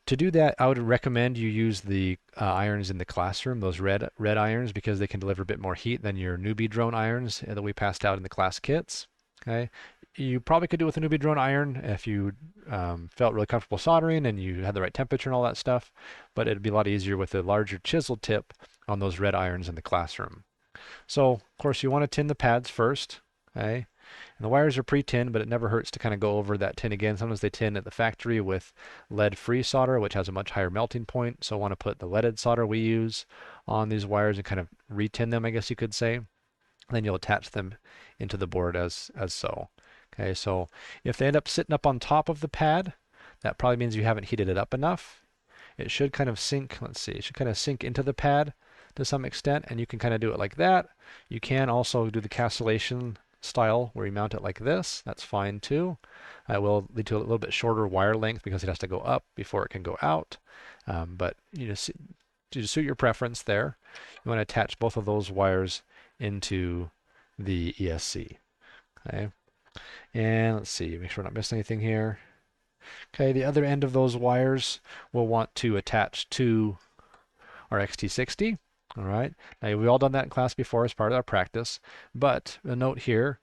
To do that, I would recommend you use the irons in the classroom, those red irons, because they can deliver a bit more heat than your newbie drone irons that we passed out in the class kits. Okay, you probably could do it with a newbie drone iron if you felt really comfortable soldering and you had the right temperature and all that stuff, but it'd be a lot easier with a larger chisel tip on those red irons in the classroom. So, of course, you want to tin the pads first. Okay. And the wires are pre-tinned, but it never hurts to kind of go over that tin again. Sometimes they tin at the factory with lead-free solder, which has a much higher melting point. So I want to put the leaded solder we use on these wires and kind of re-tin them, I guess you could say. Then you'll attach them into the board as so. Okay, so if they end up sitting up on top of the pad, that probably means you haven't heated it up enough. It should kind of sink, let's see, it should kind of sink into the pad to some extent, and you can kind of do it like that. You can also do the cancellation style where you mount it like this. That's fine too. It will lead to a little bit shorter wire length because it has to go up before it can go out. But you just to suit your preference there, you want to attach both of those wires into the ESC. Okay, and let's see, make sure we're not missing anything here. Okay, the other end of those wires we'll want to attach to our XT60. All right, now we've all done that in class before as part of our practice, but a note here,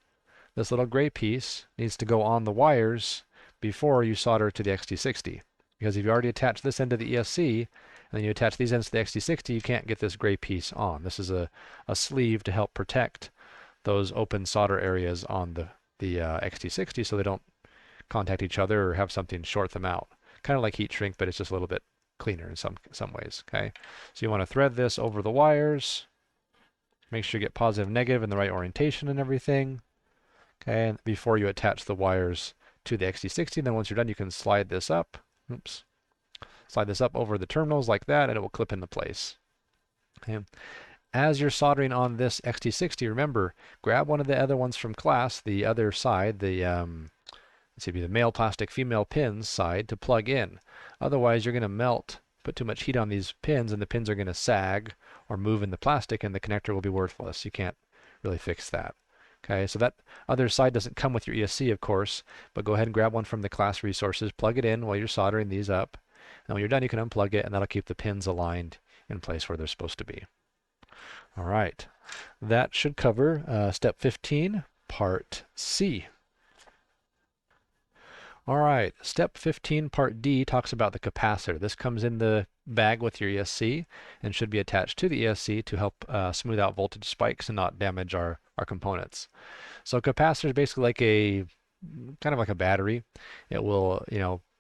this little gray piece needs to go on the wires before you solder to the XT60. Because if you already attach this end to the ESC, and then you attach these ends to the XT60, you can't get this gray piece on. This is a sleeve to help protect those open solder areas on the XT60 so they don't contact each other or have something short them out. Kind of like heat shrink, but it's just a little bit cleaner in some ways. Okay, so you want to thread this over the wires, make sure you get positive and negative in the right orientation and everything. Okay, and before you attach the wires to the XT60, then once you're done, you can slide this up. Oops, slide this up over the terminals like that, and it will clip into place. Okay. As you're soldering on this XT60, remember, grab one of the other ones from class, the other side, the let's see, the male plastic, female pins side to plug in. Otherwise, you're going to melt, put too much heat on these pins, and the pins are going to sag or move in the plastic, and the connector will be worthless. You can't really fix that. Okay, so that other side doesn't come with your ESC, of course, but go ahead and grab one from the class resources, plug it in while you're soldering these up, and when you're done, you can unplug it, and that'll keep the pins aligned in place where they're supposed to be. All right, that should cover step 15, part C. All right, step 15, part D talks about the capacitor. This comes in the bag with your ESC and should be attached to the ESC to help smooth out voltage spikes and not damage our components. So capacitor is basically like kind of like a battery. It will,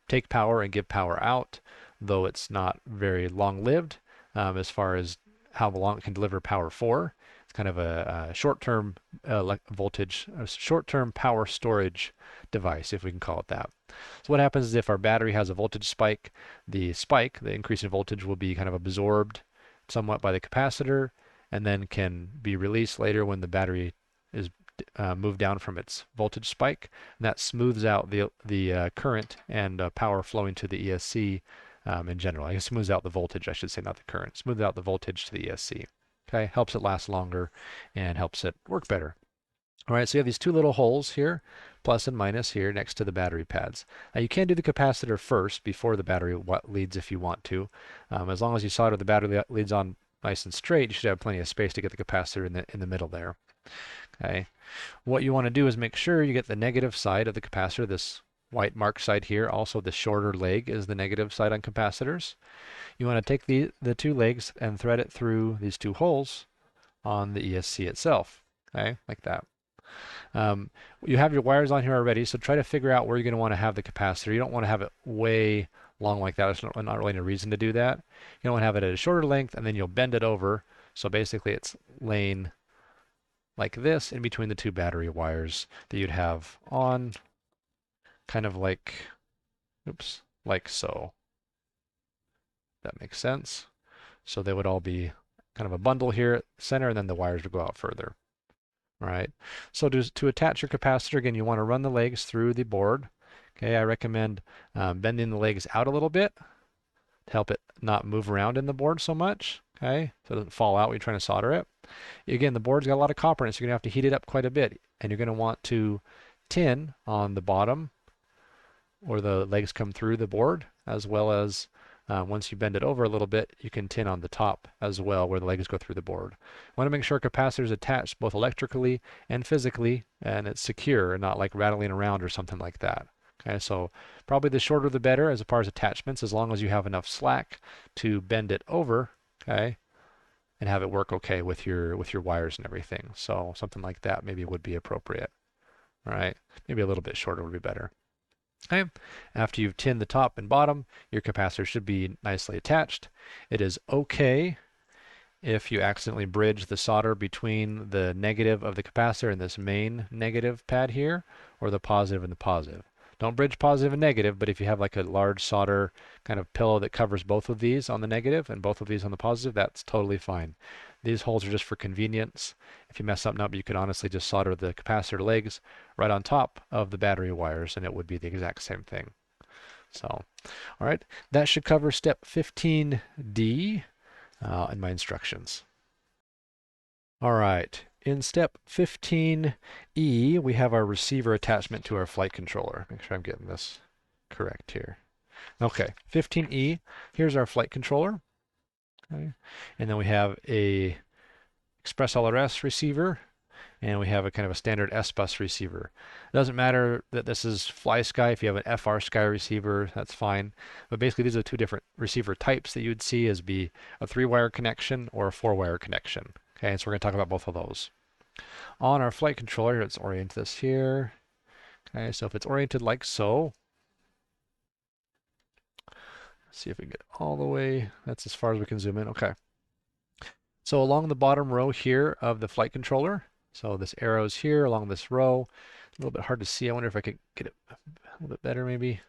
take power and give power out. though it's not very long-lived as far as how long it can deliver power for. It's kind of a short-term voltage, a short-term power storage device, if we can call it that. So what happens is if our battery has a voltage spike, the increase in voltage, will be kind of absorbed somewhat by the capacitor and then can be released later when the battery is moved down from its voltage spike. And that smooths out the current and power flowing to the ESC in general. I guess smooths out the voltage, I should say, not the current. Smooths out the voltage to the ESC. Okay, helps it last longer and helps it work better. All right, so you have these two little holes here, plus and minus here next to the battery pads. Now you can do the capacitor first before the battery leads if you want to. As long as you solder the battery leads on nice and straight, you should have plenty of space to get the capacitor in the middle there. Okay, what you want to do is make sure you get the negative side of the capacitor, this white marked side here. Also, the shorter leg is the negative side on capacitors. You want to take the two legs and thread it through these two holes on the ESC itself. Okay, like that. You have your wires on here already, so try to figure out where you're going to want to have the capacitor. You don't want to have it way long like that. There's not really a reason to do that. You don't want to have it at a shorter length, and then you'll bend it over. So basically it's laying like this in between the two battery wires that you'd have on, kind of like, oops, like so. That makes sense. So they would all be kind of a bundle here at the center, and then the wires would go out further. All right, so to attach your capacitor, again, you want to run the legs through the board. Okay, I recommend bending the legs out a little bit to help it not move around in the board so much. Okay, so it doesn't fall out when you're trying to solder it. Again, the board's got a lot of copper in it, so you're going to have to heat it up quite a bit. And you're going to want to tin on the bottom where the legs come through the board, as well as once you bend it over a little bit, you can tin on the top as well where the legs go through the board. You want to make sure capacitor is attached both electrically and physically, and it's secure and not like rattling around or something like that. Okay, so probably the shorter the better as far as attachments, as long as you have enough slack to bend it over, okay, and have it work okay with your wires and everything. So something like that maybe would be appropriate. All right, maybe a little bit shorter would be better. Okay. After you've tinned the top and bottom, your capacitor should be nicely attached. It is okay if you accidentally bridge the solder between the negative of the capacitor and this main negative pad here, or the positive and the positive. Don't bridge positive and negative, but if you have like a large solder kind of pillow that covers both of these on the negative and both of these on the positive, that's totally fine. These holes are just for convenience. If you mess something up, you could honestly just solder the capacitor legs right on top of the battery wires, and it would be the exact same thing. So, all right, that should cover step 15D in my instructions. All right, in step 15E, we have our receiver attachment to our flight controller. Make sure I'm getting this correct here. Okay, 15E, here's our flight controller. Okay. And then we have a Express LRS receiver, and we have a kind of a standard SBUS receiver. It doesn't matter that this is FlySky. If you have an FRSky receiver, that's fine. But basically, these are two different receiver types that you would see as be a 3-wire connection or a 4-wire connection. Okay, so we're going to talk about both of those. On our flight controller, let's orient this here. Okay, so if it's oriented like so, see if we can get all the way. That's as far as we can zoom in. Okay. So along the bottom row here of the flight controller, so this arrow's here along this row. A little bit hard to see. I wonder if I could get it a little bit better maybe.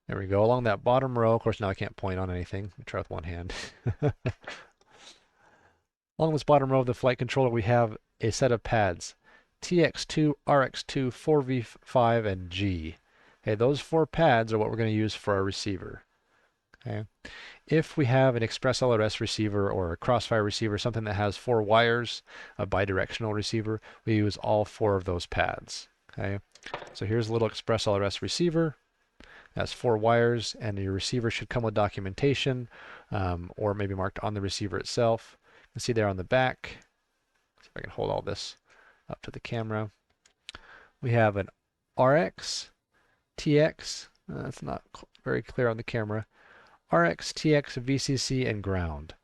There we go. Along that bottom row. Of course, now I can't point on anything. Let me try with one hand. Along this bottom row of the flight controller, we have a set of pads. TX2, RX2, 4V5, and G. Okay, those 4 pads are what we're going to use for our receiver. Okay. If we have an Express LRS receiver or a Crossfire receiver, something that has 4 wires, a bidirectional receiver, we use all 4 of those pads. Okay. So here's a little Express LRS receiver. That's 4 wires, and your receiver should come with documentation, or maybe marked on the receiver itself. You can see there on the back. See if I can hold all this up to the camera. We have an RX, TX. That's not very clear on the camera. RX, TX, VCC, and ground.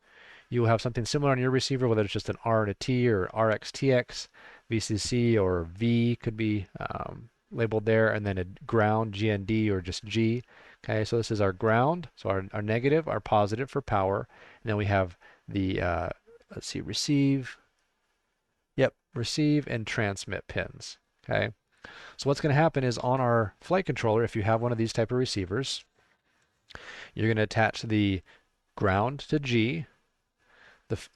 You will have something similar on your receiver, whether it's just an R and a T or RX, TX, VCC, or V could be labeled there, and then a ground, GND, or just G Okay, so this is our ground, so our negative, our positive for power, and then we have the, let's see, receive, yep, receive and transmit pins. Okay, so what's going to happen is on our flight controller, if you have one of these type of receivers, you're going to attach the ground to G,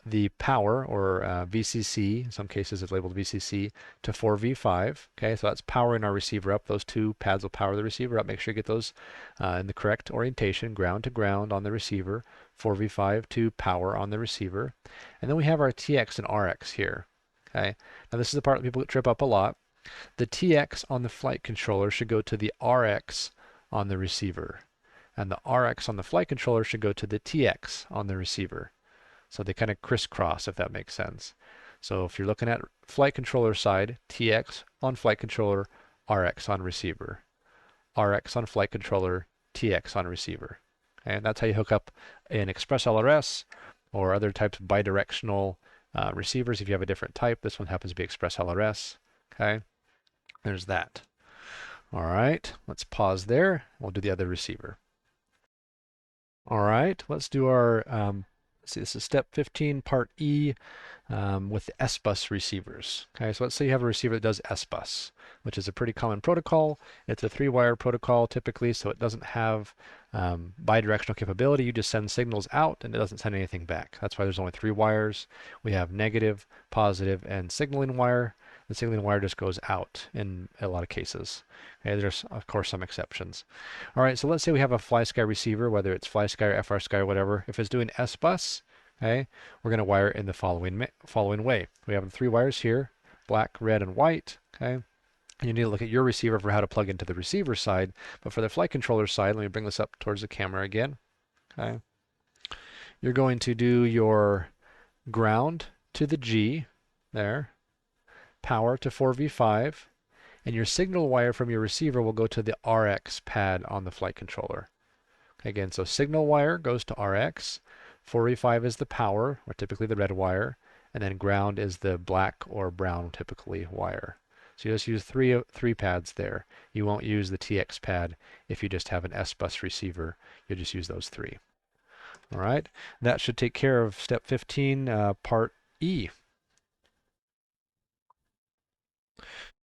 the power, or VCC, in some cases it's labeled VCC, to 4V5. Okay, so that's powering our receiver up. Those two pads will power the receiver up. Make sure you get those in the correct orientation, ground to ground on the receiver, 4V5 to power on the receiver. And then we have our TX and RX here. Okay, now this is the part that people trip up a lot. The TX on the flight controller should go to the RX on the receiver, and the RX on the flight controller should go to the TX on the receiver. So they kind of crisscross, if that makes sense. So if you're looking at flight controller side, TX on flight controller, RX on receiver. RX on flight controller, TX on receiver. And that's how you hook up an Express LRS or other types of bidirectional receivers if you have a different type. This one happens to be Express LRS. Okay, there's that. All right, let's pause there. We'll do the other receiver. All right, let's do our see, this is step 15, part E, with the SBUS receivers. Okay, so let's say you have a receiver that does SBUS, which is a pretty common protocol. It's a 3-wire protocol typically, so it doesn't have bidirectional capability. You just send signals out and it doesn't send anything back. That's why there's only 3 wires. We have negative, positive, and signaling wire. The signaling wire just goes out in a lot of cases. Okay, there's of course some exceptions. All right, so let's say we have a FlySky receiver, whether it's FlySky or FRSky or whatever. If it's doing SBUS, okay, we're going to wire it in the following way. We have 3 wires here, black, red, and white. Okay, and you need to look at your receiver for how to plug into the receiver side. But for the flight controller side, let me bring this up towards the camera again. Okay, you're going to do your ground to the G there, power to 4V5, and your signal wire from your receiver will go to the RX pad on the flight controller. Again, so signal wire goes to RX, 4V5 is the power, or typically the red wire, and then ground is the black or brown typically wire. So you just use three pads there. You won't use the TX pad if you just have an SBUS receiver. You'll just use those 3. All right, that should take care of step 15, part E.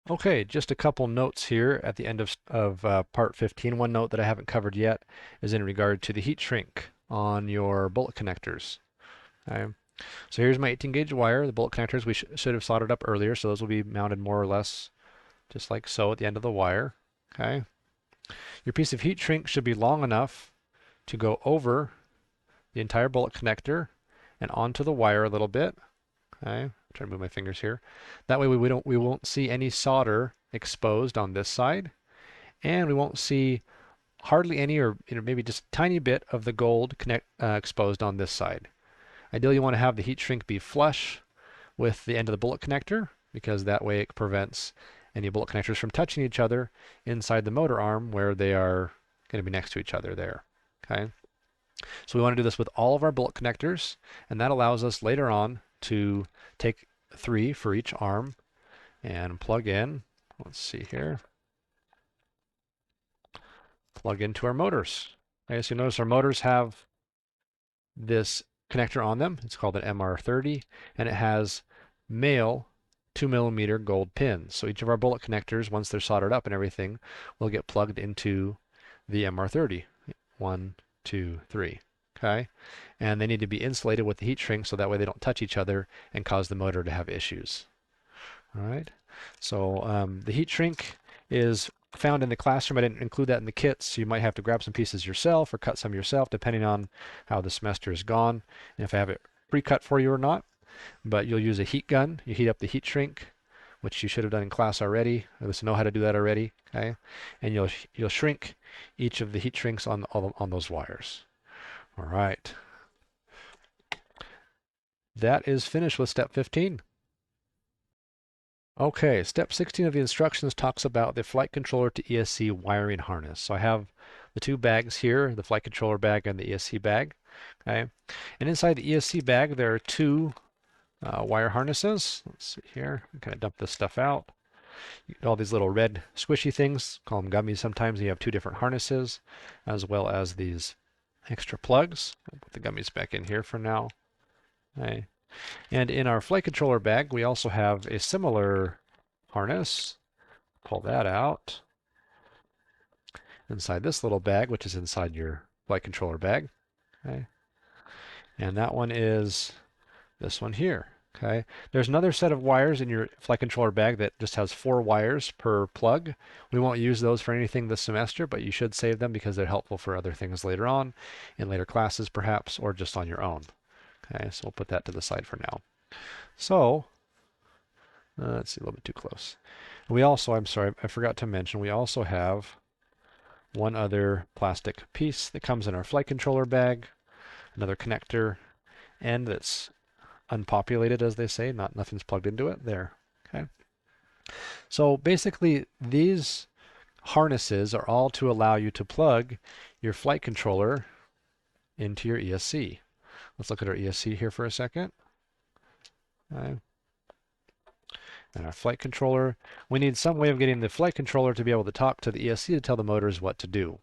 Okay, just a couple notes here at the end of part 15. One note that I haven't covered yet is in regard to the heat shrink on your bullet connectors. Okay. So here's my 18 gauge wire. The bullet connectors we should have soldered up earlier, so those will be mounted more or less just like so at the end of the wire. Okay. Your piece of heat shrink should be long enough to go over the entire bullet connector and onto the wire a little bit. Okay, I'm trying to move my fingers here. That way we won't see any solder exposed on this side, and we won't see hardly any, or maybe just a tiny bit of the gold exposed on this side. Ideally, you want to have the heat shrink be flush with the end of the bullet connector, because that way it prevents any bullet connectors from touching each other inside the motor arm where they are going to be next to each other there. Okay, so we want to do this with all of our bullet connectors, and that allows us later on to take 3 for each arm and plug in. Let's see here. Plug into our motors. Okay, so you notice our motors have this connector on them. It's called an MR30, and it has male 2mm gold pins. So each of our bullet connectors, once they're soldered up and everything, will get plugged into the MR30. 1, 2, 3. Okay, and they need to be insulated with the heat shrink so that way they don't touch each other and cause the motor to have issues. All right, so the heat shrink is found in the classroom. I didn't include that in the kits, so you might have to grab some pieces yourself or cut some yourself depending on how the semester is gone and if I have it pre-cut for you or not. But you'll use a heat gun. You heat up the heat shrink, which you should have done in class already, or at least know how to do that already. Okay, and you'll shrink each of the heat shrinks on those wires. All right. That is finished with step 15. Okay, step 16 of the instructions talks about the flight controller to ESC wiring harness. So I have the 2 bags here, the flight controller bag and the ESC bag. Okay, and inside the ESC bag there are 2 wire harnesses. Let's see here. I'm going to dump this stuff out. You get all these little red squishy things, call them gummies sometimes. You have two different harnesses, as well as these extra plugs. I'll put the gummies back in here for now. Okay. And in our flight controller bag, we also have a similar harness. Pull that out. Inside this little bag, which is inside your flight controller bag. Okay. And that one is this one here. Okay. There's another set of wires in your flight controller bag that just has 4 wires per plug. We won't use those for anything this semester, but you should save them because they're helpful for other things later on, in later classes perhaps, or just on your own. Okay, so we'll put that to the side for now. So, let's see, a little bit too close. We also, I'm sorry, I forgot to mention, we also have one other plastic piece that comes in our flight controller bag, another connector, and that's unpopulated, as they say, nothing's plugged into it there. Okay. So basically, these harnesses are all to allow you to plug your flight controller into your ESC. Let's look at our ESC here for a second. Okay. And our flight controller, we need some way of getting the flight controller to be able to talk to the ESC to tell the motors what to do.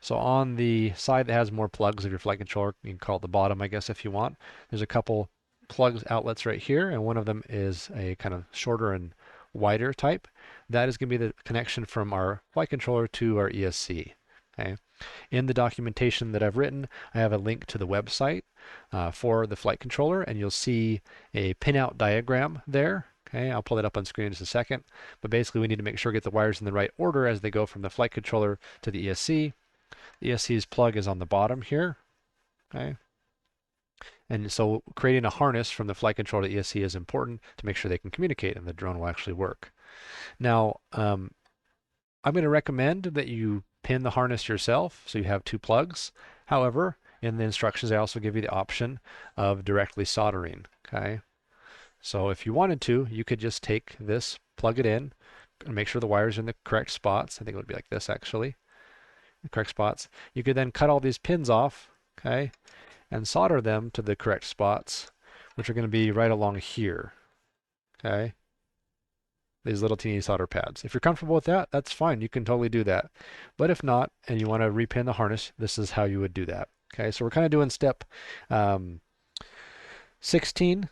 So on the side that has more plugs of your flight controller, you can call it the bottom, I guess, if you want, there's a couple plugs outlets right here, and one of them is a kind of shorter and wider type. That is going to be the connection from our flight controller to our ESC. Okay. In the documentation that I've written, I have a link to the website for the flight controller, and you'll see a pinout diagram there. Okay, I'll pull that up on screen in just a second. But basically, we need to make sure we get the wires in the right order as they go from the flight controller to the ESC. The ESC's plug is on the bottom here. Okay. And so creating a harness from the flight controller to ESC is important to make sure they can communicate and the drone will actually work. Now, I'm going to recommend that you pin the harness yourself so you have 2 plugs. However, in the instructions, I also give you the option of directly soldering. Okay. So if you wanted to, you could just take this, plug it in, and make sure the wires are in the correct spots. I think it would be like this actually, the correct spots. You could then cut all these pins off, okay, and solder them to the correct spots, which are going to be right along here, okay. These little teeny solder pads. If you're comfortable with that, that's fine. You can totally do that. But if not, and you want to repin the harness, this is how you would do that. Okay, so we're kind of doing step 16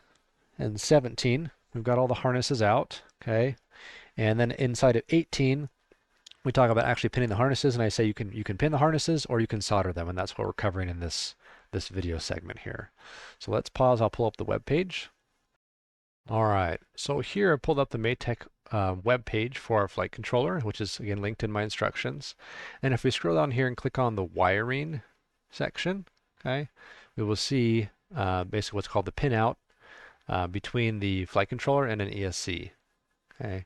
and 17. We've got all the harnesses out, okay? And then inside of 18, we talk about actually pinning the harnesses, and I say you can pin the harnesses or you can solder them, and that's what we're covering in this video segment here. So let's pause. I'll pull up the web page. All right, so here I pulled up the Maytech web page for our flight controller, which is again linked in my instructions. And if we scroll down here and click on the wiring section, okay, we will see basically what's called the pinout between the flight controller and an ESC. Okay,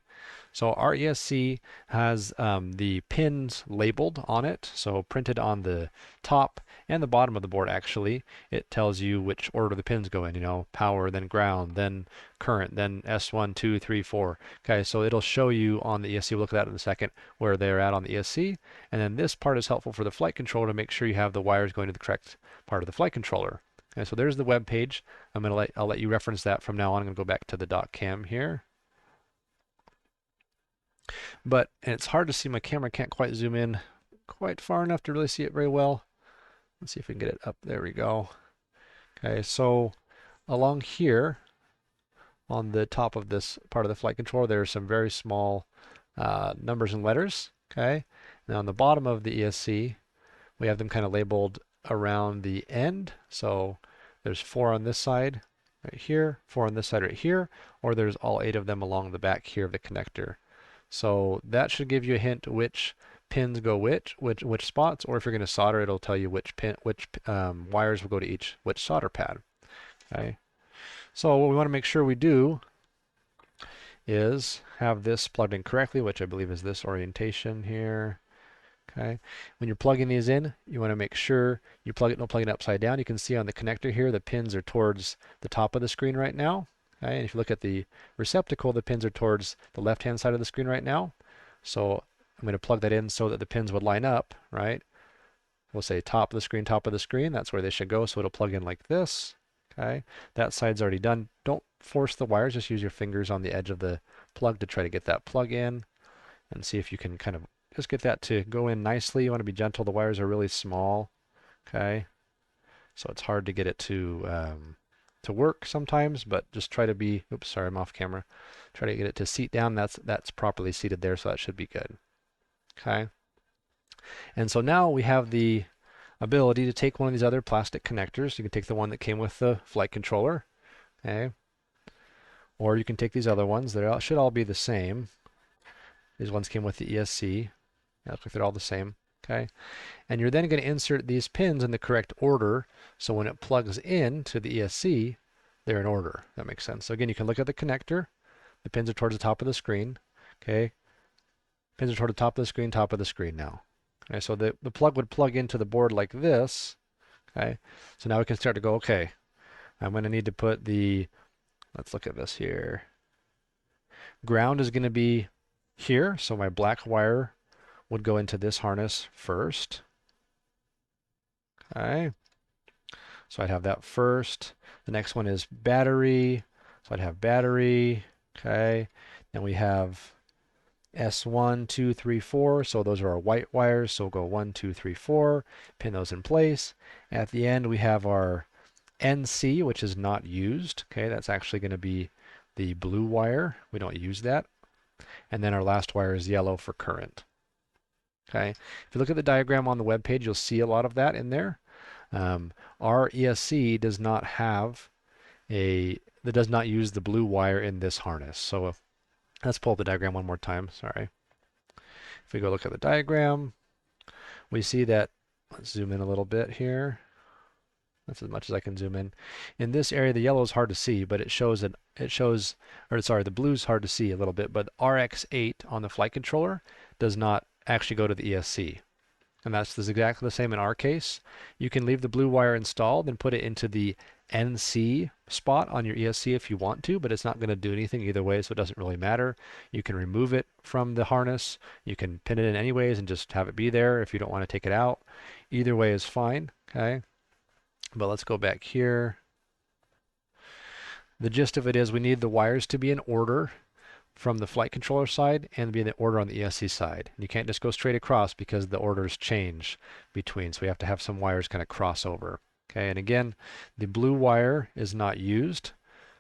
so our ESC has the pins labeled on it, so printed on the top and the bottom of the board actually. It tells you which order the pins go in, you know, power, then ground, then current, then S1, 2, 3, 4. Okay, so it'll show you on the ESC, we'll look at that in a second, where they're at on the ESC. And then this part is helpful for the flight controller to make sure you have the wires going to the correct part of the flight controller. Okay, so there's the web page. I'll let you reference that from now on. I'm going to go back to the .cam here. And it's hard to see, my camera can't quite zoom in quite far enough to really see it very well. Let's see if we can get it up. There we go. Okay, so along here on the top of this part of the flight controller, there are some very small numbers and letters. Okay, now on the bottom of the ESC, we have them kind of labeled around the end. So there's 4 on this side right here, 4 on this side right here, or there's all 8 of them along the back here of the connector. So that should give you a hint which pins go which spots, or if you're going to solder, it'll tell you which wires will go to which solder pad. Okay. So what we want to make sure we do is have this plugged in correctly, which I believe is this orientation here. Okay. When you're plugging these in, you want to make sure you don't plug it upside down. You can see on the connector here, the pins are towards the top of the screen right now. Okay. And if you look at the receptacle, the pins are towards the left-hand side of the screen right now. So I'm going to plug that in so that the pins would line up, right? We'll say top of the screen. That's where they should go. So it'll plug in like this. Okay. That side's already done. Don't force the wires. Just use your fingers on the edge of the plug to try to get that plug in and see if you can kind of just get that to go in nicely. You want to be gentle. The wires are really small. Okay. So it's hard to get it to work sometimes, but just try to be, oops, sorry, I'm off camera. Try to get it to seat down. That's properly seated there, so that should be good. Okay. And so now we have the ability to take one of these other plastic connectors. You can take the one that came with the flight controller, okay? Or you can take these other ones. They should all be the same. These ones came with the ESC. They look like they're all the same, okay? And you're then going to insert these pins in the correct order, so when it plugs in to the ESC, they're in order. That makes sense. So again, you can look at the connector. The pins are towards the top of the screen, okay? Pins are toward the top of the screen now. Okay, so the plug would plug into the board like this, okay? So now we can start to go, okay, I'm going to need to put let's look at this here. Ground is going to be here, so my black wire would go into this harness first. Okay, so I'd have that first. The next one is battery, so I'd have battery, okay? Then we have S1, 2, 3, 4, so those are our white wires, so we'll go 1, 2, 3, 4, pin those in place. At the end we have our NC, which is not used, okay? That's actually going to be the blue wire. We don't use that. And then our last wire is yellow for current. Okay, if you look at the diagram on the web page, you'll see a lot of that in there. Our ESC does not have that does not use the blue wire in this harness. So let's pull up the diagram one more time. Sorry. If we go look at the diagram, we see that, let's zoom in a little bit here. That's as much as I can zoom in. In this area, the yellow is hard to see, but the blue is hard to see a little bit, but RX8 on the flight controller does not actually go to the ESC. And that's exactly the same in our case. You can leave the blue wire installed and put it into the NC spot on your ESC if you want to, but it's not going to do anything either way, so it doesn't really matter. You can remove it from the harness. You can pin it in anyways and just have it be there if you don't want to take it out. Either way is fine, okay? But let's go back here. The gist of it is we need the wires to be in order from the flight controller side and be in the order on the ESC side. And you can't just go straight across because the orders change between. So we have to have some wires kind of cross over. Okay, and again, the blue wire is not used.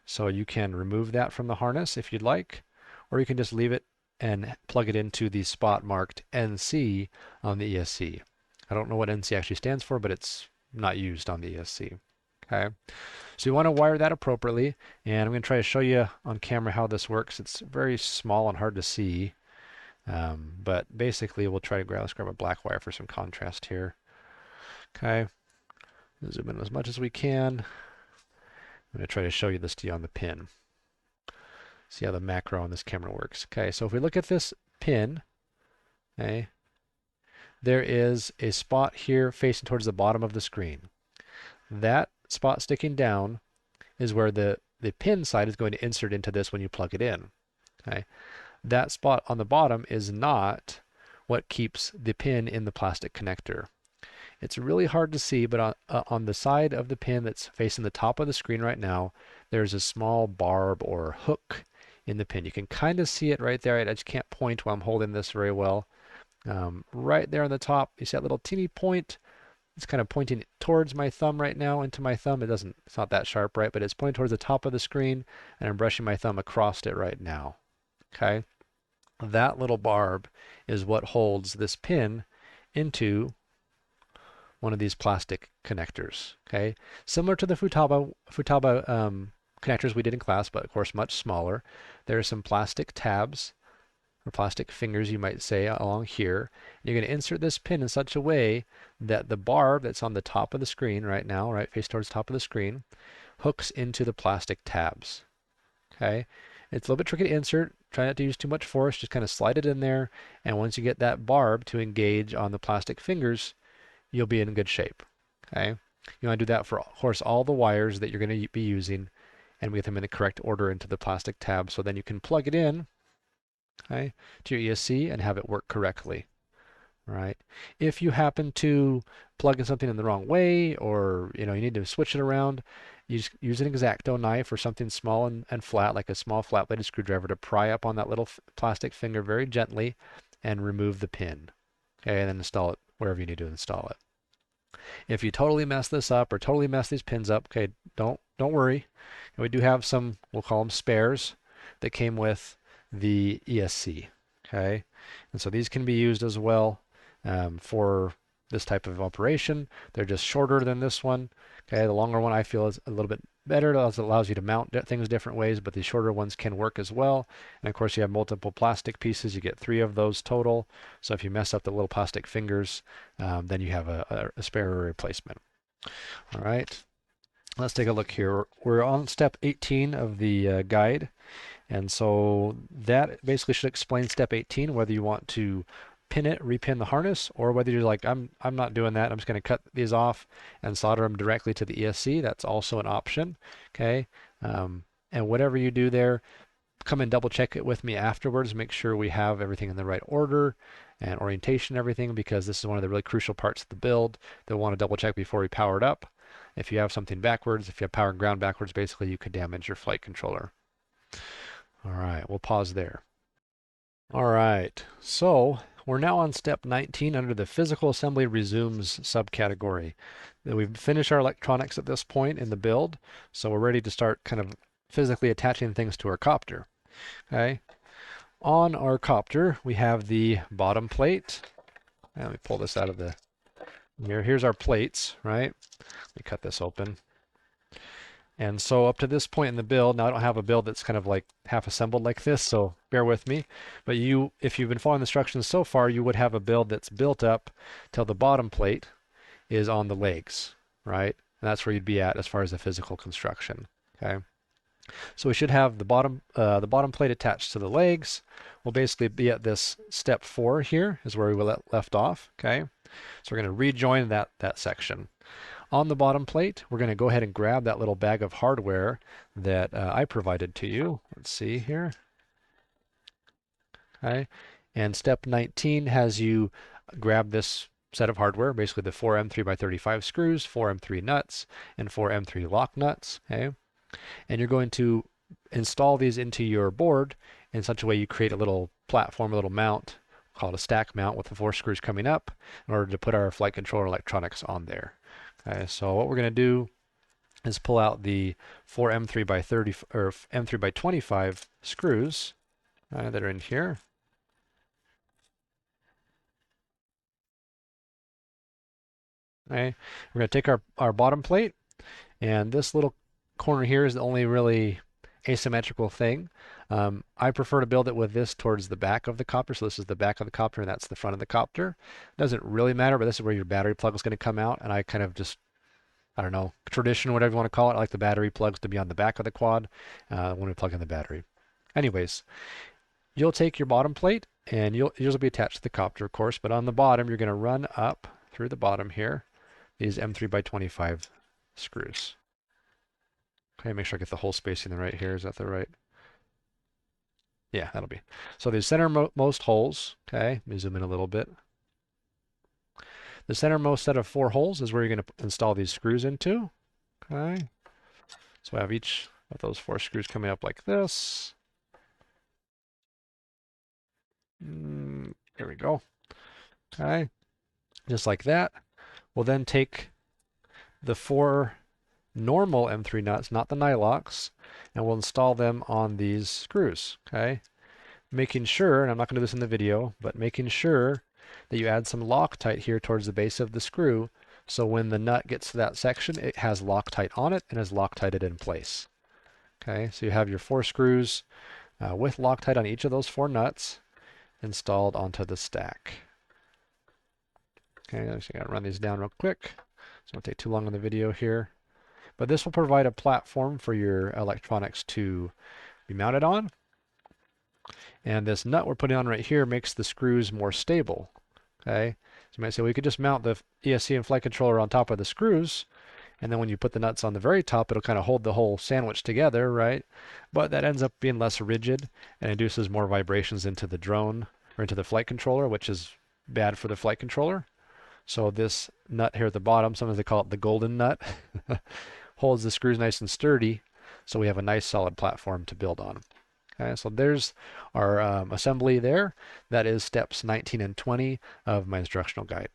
So you can remove that from the harness if you'd like, or you can just leave it and plug it into the spot marked NC on the ESC. I don't know what NC actually stands for, but it's not used on the ESC. Okay, so you want to wire that appropriately, and I'm going to try to show you on camera how this works. It's very small and hard to see, but basically we'll try to let's grab a black wire for some contrast here. Okay, zoom in as much as we can. I'm going to try to show you this to you on the pin. See how the macro on this camera works. Okay, so if we look at this pin, okay, there is a spot here facing towards the bottom of the screen. That spot sticking down is where the pin side is going to insert into this when you plug it in. Okay, that spot on the bottom is not what keeps the pin in the plastic connector. It's really hard to see, but on the side of the pin that's facing the top of the screen right now, there's a small barb or hook in the pin. You can kind of see it right there. I just can't point while I'm holding this very well. Right there on the top, you see that little teeny point. It's kind of pointing towards my thumb right now, into my thumb. It's not that sharp, right? But it's pointing towards the top of the screen, and I'm brushing my thumb across it right now. Okay? That little barb is what holds this pin into one of these plastic connectors. Okay? Similar to the Futaba connectors we did in class, but of course much smaller. There are some plastic tabs, or plastic fingers you might say, along here. You're going to insert this pin in such a way that the barb that's on the top of the screen right now, right, face towards the top of the screen, hooks into the plastic tabs. Okay, it's a little bit tricky to insert. Try not to use too much force, just kind of slide it in there, and once you get that barb to engage on the plastic fingers, you'll be in good shape. Okay, you want to do that for, of course, all the wires that you're going to be using, and get them in the correct order into the plastic tab, so then you can plug it in, okay, to your ESC and have it work correctly. Right. If you happen to plug in something in the wrong way, or you need to switch it around, you just use an X-Acto knife or something small and flat, like a small flat-bladed screwdriver, to pry up on that little plastic finger very gently and remove the pin. Okay, and then install it wherever you need to install it. If you totally mess this up or totally mess these pins up, okay, don't worry. And we do have some, we'll call them spares, that came with the ESC. Okay, and so these can be used as well for this type of operation. They're just shorter than this one. Okay, the longer one I feel is a little bit better. It allows you to mount things different ways, but the shorter ones can work as well. And of course, you have multiple plastic pieces. You get 3 of those total. So if you mess up the little plastic fingers, then you have a spare replacement. All right, let's take a look here. We're on step 18 of the guide. And so that basically should explain step 18, whether you want to pin it, repin the harness, or whether you're like, I'm not doing that. I'm just going to cut these off and solder them directly to the ESC. That's also an option. Okay. And whatever you do there, come and double check it with me afterwards. Make sure we have everything in the right order and orientation and everything, because this is one of the really crucial parts of the build that we'll want to double check before we power it up. If you have something backwards, if you have power and ground backwards, basically you could damage your flight controller. All right, we'll pause there. All right, so we're now on step 19 under the physical assembly resumes subcategory. We've finished our electronics at this point in the build, so we're ready to start kind of physically attaching things to our copter. Okay, on our copter we have the bottom plate. Let me pull this out of the here. Here's our plates, right? Let me cut this open. And so up to this point in the build, now I don't have a build that's kind of like half assembled like this, so bear with me. But if you've been following the instructions so far, you would have a build that's built up till the bottom plate is on the legs, right? And that's where you'd be at as far as the physical construction. Okay. So we should have the bottom plate attached to the legs. We'll basically be at this step 4 here is where we left off. Okay. So we're going to rejoin that section. On the bottom plate, we're going to go ahead and grab that little bag of hardware that I provided to you. Let's see here. Okay. And step 19 has you grab this set of hardware, basically the 4 M3x35 screws, 4 M3 nuts, and 4 M3 lock nuts. Okay. And you're going to install these into your board in such a way you create a little platform, a little mount, called a stack mount with the 4 screws coming up in order to put our flight controller electronics on there. Okay, so what we're going to do is pull out the 4 M3x30 or M3x25 screws that are in here. Okay, we're going to take our bottom plate, and this little corner here is the only really asymmetrical thing. I prefer to build it with this towards the back of the copter. So this is the back of the copter and that's the front of the copter. Doesn't really matter, but this is where your battery plug is going to come out. And I kind of just, I don't know, tradition, whatever you want to call it. I like the battery plugs to be on the back of the quad when we plug in the battery. Anyways, you'll take your bottom plate and yours will be attached to the copter, of course, but on the bottom, you're going to run up through the bottom here, these M3x25 screws. Okay, make sure I get the hole spacing right here. Is that the right? Yeah, that'll be. So the centermost holes, okay, let me zoom in a little bit. The centermost set of 4 holes is where you're going to install these screws into. Okay. So I have each of those 4 screws coming up like this. There we go. Okay. Just like that. We'll then take the 4 normal M3 nuts, not the nylocks, and we'll install them on these screws. Okay. Making sure, and I'm not going to do this in the video, but making sure that you add some Loctite here towards the base of the screw, so when the nut gets to that section, it has Loctite on it and is Loctited in place. Okay, so you have your 4 screws with Loctite on each of those 4 nuts installed onto the stack. Okay, I'm just going to run these down real quick. It's going to take too long on the video here. But this will provide a platform for your electronics to be mounted on. And this nut we're putting on right here makes the screws more stable. Okay, so you might say, well, you could just mount the ESC and flight controller on top of the screws, and then when you put the nuts on the very top, it'll kind of hold the whole sandwich together, right? But that ends up being less rigid and induces more vibrations into the drone or into the flight controller, which is bad for the flight controller. So this nut here at the bottom, sometimes they call it the golden nut, holds the screws nice and sturdy, so we have a nice solid platform to build on. Okay, so there's our assembly there. That is steps 19 and 20 of my instructional guide.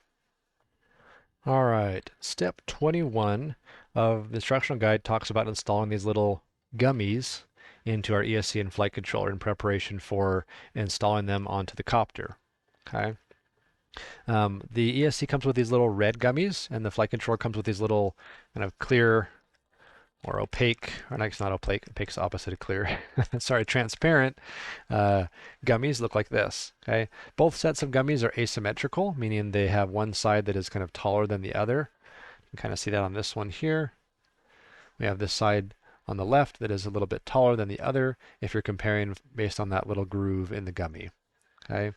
All right, step 21 of the instructional guide talks about installing these little gummies into our ESC and flight controller in preparation for installing them onto the copter. Okay. The ESC comes with these little red gummies, and the flight controller comes with these little kind of clear or opaque, or no, it's not opaque, opaque's the opposite of clear, sorry, transparent gummies look like this, okay? Both sets of gummies are asymmetrical, meaning they have one side that is kind of taller than the other. You can kind of see that on this one here. We have this side on the left that is a little bit taller than the other if you're comparing based on that little groove in the gummy. Okay.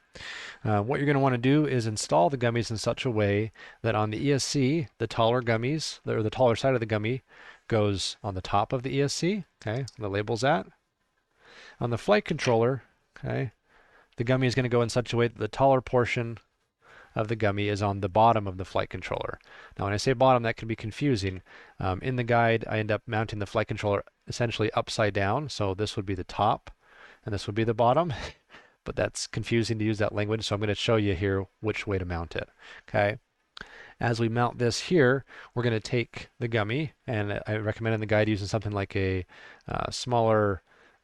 What you're going to want to do is install the gummies in such a way that on the ESC, the taller gummies, or the taller side of the gummy, goes on the top of the ESC. Okay, the label's at. On the flight controller, okay, the gummy is going to go in such a way that the taller portion of the gummy is on the bottom of the flight controller. Now, when I say bottom, that can be confusing. In the guide, I end up mounting the flight controller essentially upside down, so this would be the top, and this would be the bottom. But that's confusing to use that language, so I'm going to show you here which way to mount it. Okay. As we mount this here, we're going to take the gummy, and I recommend in the guide using something like a smaller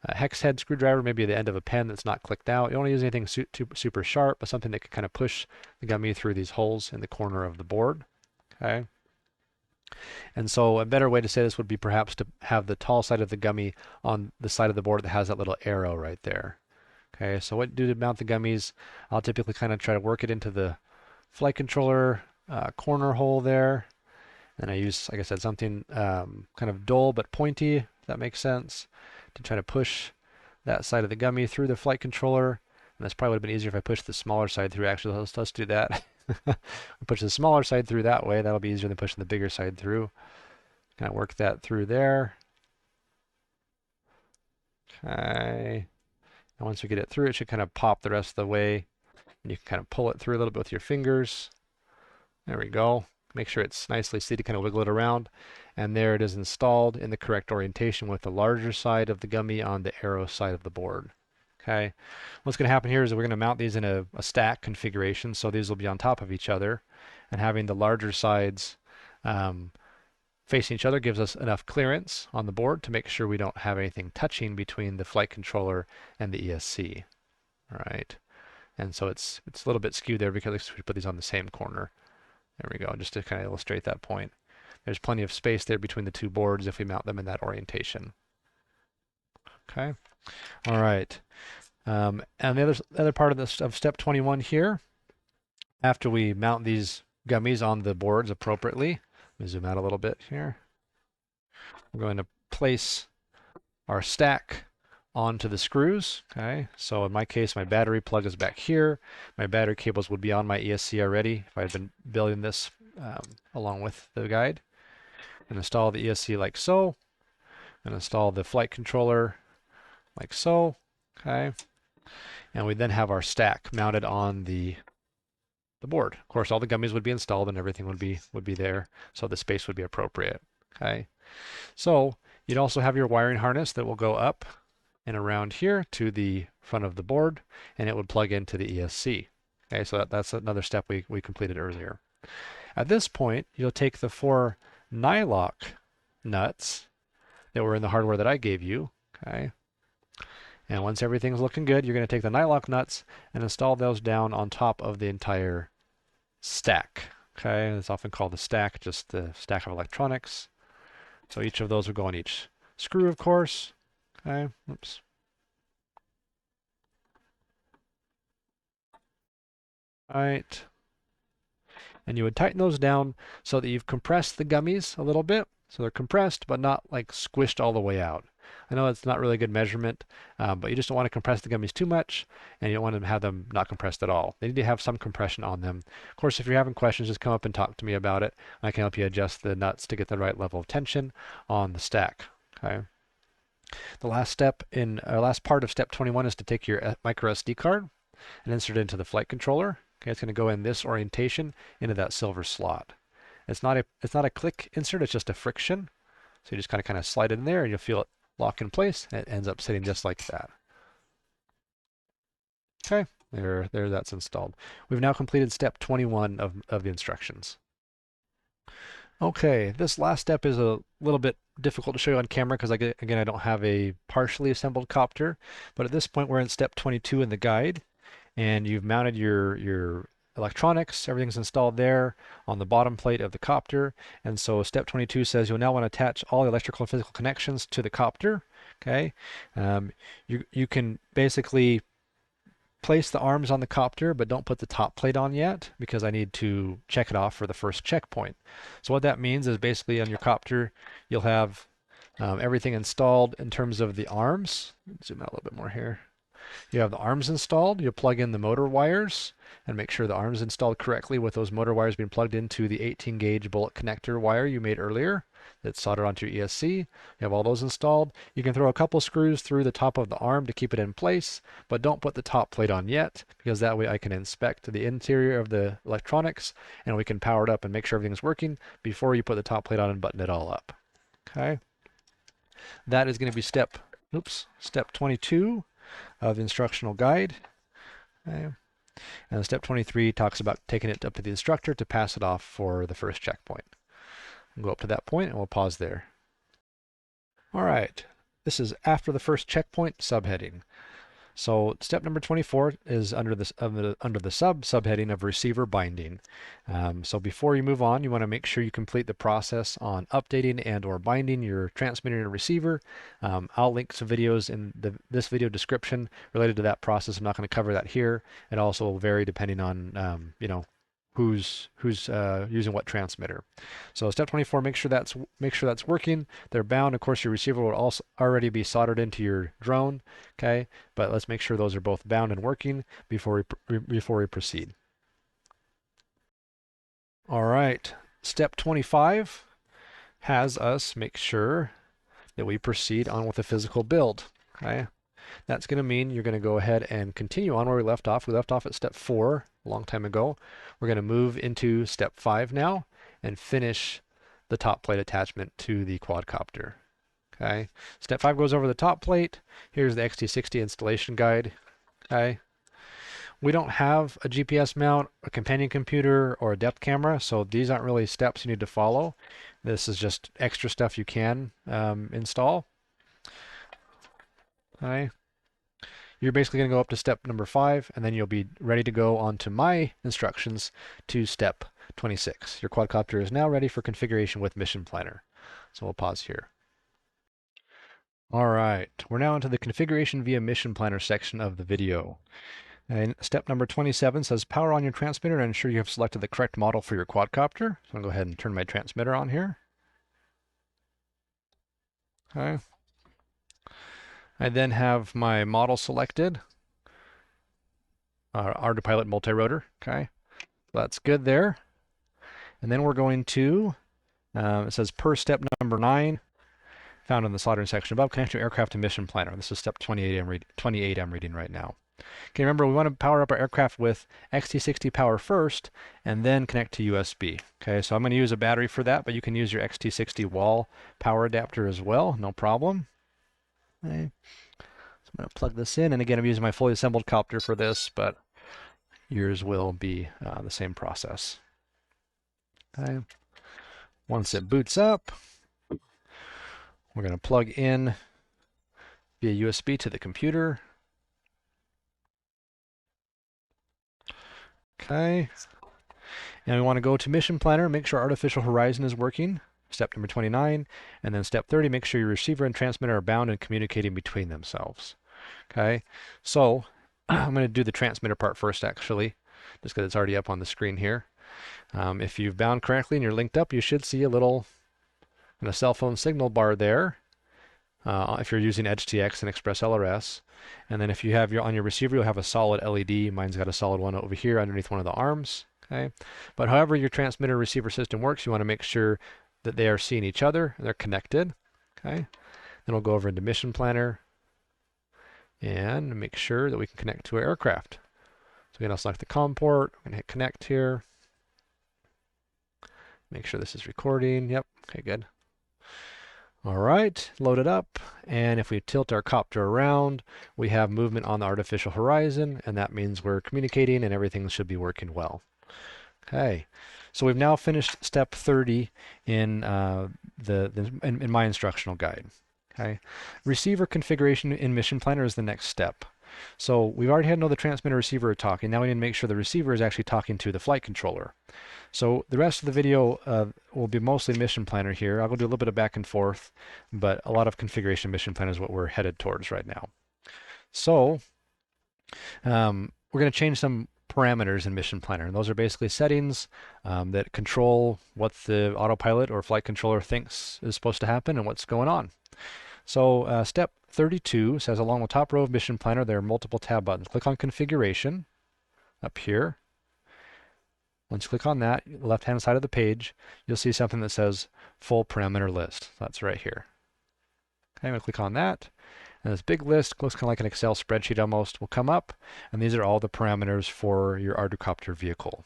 hex head screwdriver, maybe the end of a pen that's not clicked out. You don't want to use anything super sharp, but something that can kind of push the gummy through these holes in the corner of the board. Okay. And so a better way to say this would be perhaps to have the tall side of the gummy on the side of the board that has that little arrow right there. Okay, so what to do to mount the gummies, I'll typically kind of try to work it into the flight controller corner hole there. And I use, like I said, something kind of dull but pointy, if that makes sense, to try to push that side of the gummy through the flight controller. And this probably would have been easier if I pushed the smaller side through. Actually, let's do that. Push the smaller side through that way. That'll be easier than pushing the bigger side through. Kind of work that through there. Okay. And once we get it through, it should kind of pop the rest of the way. And you can kind of pull it through a little bit with your fingers. There we go. Make sure it's nicely seated, kind of wiggle it around. And there it is installed in the correct orientation with the larger side of the gummy on the arrow side of the board. Okay. What's going to happen here is that we're going to mount these in a stack configuration. So these will be on top of each other. And having the larger sides facing each other gives us enough clearance on the board to make sure we don't have anything touching between the flight controller and the ESC. All right. And so it's a little bit skewed there because we put these on the same corner. There we go, just to kind of illustrate that point. There's plenty of space there between the two boards if we mount them in that orientation. Okay. All right. And the other part of this of step 21 here, after we mount these gummies on the boards appropriately, let me zoom out a little bit here. We're going to place our stack onto the screws. Okay, so in my case, my battery plug is back here. My battery cables would be on my ESC already if I had been building this along with the guide. And install the ESC like so, and install the flight controller like so. Okay, and we then have our stack mounted on the board. Of course, all the gummies would be installed and everything would be there, so the space would be appropriate. Okay, so you'd also have your wiring harness that will go up and around here to the front of the board, and it would plug into the ESC. Okay, so that's another step we completed earlier. At this point, you'll take the 4 nylock nuts that were in the hardware that I gave you. Okay, and once everything's looking good, you're going to take the nylock nuts and install those down on top of the entire stack. Okay, it's often called the stack, just the stack of electronics. So each of those will go on each screw, of course. Okay, oops. All right. And you would tighten those down so that you've compressed the gummies a little bit. So they're compressed, but not like squished all the way out. I know it's not really a good measurement, but you just don't want to compress the gummies too much, and you don't want to have them not compressed at all. They need to have some compression on them. Of course, if you're having questions, just come up and talk to me about it. I can help you adjust the nuts to get the right level of tension on the stack. Okay. The last part of step 21 is to take your micro SD card and insert it into the flight controller. Okay, it's going to go in this orientation into that silver slot. It's not a click insert, it's just a friction. So you just kind of slide it in there and you'll feel it lock in place, and it ends up sitting just like that. Okay, there that's installed. We've now completed step 21 of the instructions. Okay, this last step is a little bit difficult to show you on camera because again, I don't have a partially assembled copter, but at this point we're in step 22 in the guide, and you've mounted your electronics, everything's installed there on the bottom plate of the copter, and so step 22 says you'll now want to attach all the electrical and physical connections to the copter. Okay, you can basically place the arms on the copter, but don't put the top plate on yet because I need to check it off for the first checkpoint. So what that means is basically on your copter, you'll have everything installed in terms of the arms. Zoom out a little bit more here. You have the arms installed. You'll plug in the motor wires and make sure the arms installed correctly with those motor wires being plugged into the 18 gauge bullet connector wire you made earlier that's soldered onto your ESC. You have all those installed. You can throw a couple screws through the top of the arm to keep it in place, but don't put the top plate on yet because that way I can inspect the interior of the electronics and we can power it up and make sure everything's working before you put the top plate on and button it all up. Okay. That is going to be step 22 of the instructional guide. Okay. And step 23 talks about taking it up to the instructor to pass it off for the first checkpoint. We'll go up to that point and we'll pause there. All right, this is after the first checkpoint subheading. So step number 24 is under the subheading of receiver binding. So before you move on, you want to make sure you complete the process on updating and or binding your transmitter and receiver. I'll link some videos in this video description related to that process. I'm not going to cover that here. It also will vary depending on who's using what transmitter. So step 24, make sure that's working. They're bound. Of course, your receiver will also already be soldered into your drone. Okay, but let's make sure those are both bound and working before we proceed. All right, step 25 has us make sure that we proceed on with the physical build. Okay, that's going to mean you're going to go ahead and continue on where we left off. We left off at step 4 a long time ago. We're going to move into step 5 now and finish the top plate attachment to the quadcopter. Okay, step 5 goes over the top plate. Here's the XT60 installation guide. Okay, we don't have a GPS mount, a companion computer, or a depth camera, so these aren't really steps you need to follow. This is just extra stuff you can install. Okay. You're basically going to go up to step number 5, and then you'll be ready to go on to my instructions to step 26. Your quadcopter is now ready for configuration with Mission Planner. So we'll pause here. All right, we're now into the configuration via Mission Planner section of the video. And step number 27 says power on your transmitter and ensure you have selected the correct model for your quadcopter. So I'll go ahead and turn my transmitter on here. Okay. I then have my model selected, Ardupilot multi-rotor. Okay, that's good there. And then we're going to, it says per step number 9, found in the soldering section above, connect your aircraft to Mission Planner. This is step 28 I'm reading right now. Okay, remember we want to power up our aircraft with XT60 power first and then connect to USB. Okay, so I'm going to use a battery for that, but you can use your XT60 wall power adapter as well, no problem. Okay. So I'm going to plug this in, and again I'm using my fully assembled copter for this, but yours will be the same process. Okay. Once it boots up, we're going to plug in via USB to the computer. Okay. And we want to go to Mission Planner, make sure Artificial Horizon is working. Step number 29. And then step 30, make sure your receiver and transmitter are bound and communicating between themselves. Okay. So I'm going to do the transmitter part first, actually, just because it's already up on the screen here. If you've bound correctly and you're linked up, you should see a little cell phone signal bar there. If you're using EdgeTX and Express LRS. And then if you have on your receiver, you'll have a solid LED. Mine's got a solid one over here underneath one of the arms. Okay, but however your transmitter receiver system works, you want to make sure that they are seeing each other and they're connected. Okay, then we'll go over into Mission Planner and make sure that we can connect to our aircraft. So again, I'll select the COM port. I'm going to hit connect here. Make sure this is recording. Yep. Okay, good. All right, load it up, and if we tilt our copter around, we have movement on the artificial horizon, and that means we're communicating and everything should be working well. Okay, so we've now finished step 30 in in my instructional guide. Okay, receiver configuration in Mission Planner is the next step. So we've already had to know the transmitter receiver are talking. Now we need to make sure the receiver is actually talking to the flight controller. So the rest of the video will be mostly Mission Planner here. I'll go do a little bit of back and forth, but a lot of configuration Mission Planner is what we're headed towards right now. So we're going to change some parameters in Mission Planner. And those are basically settings that control what the autopilot or flight controller thinks is supposed to happen and what's going on. So step 32 says along the top row of Mission Planner there are multiple tab buttons. Click on Configuration up here. Once you click on that, left hand side of the page, you'll see something that says Full Parameter List. That's right here. Okay, I'm going to click on that. And this big list, looks kind of like an Excel spreadsheet almost, will come up. And these are all the parameters for your Ardupilot vehicle.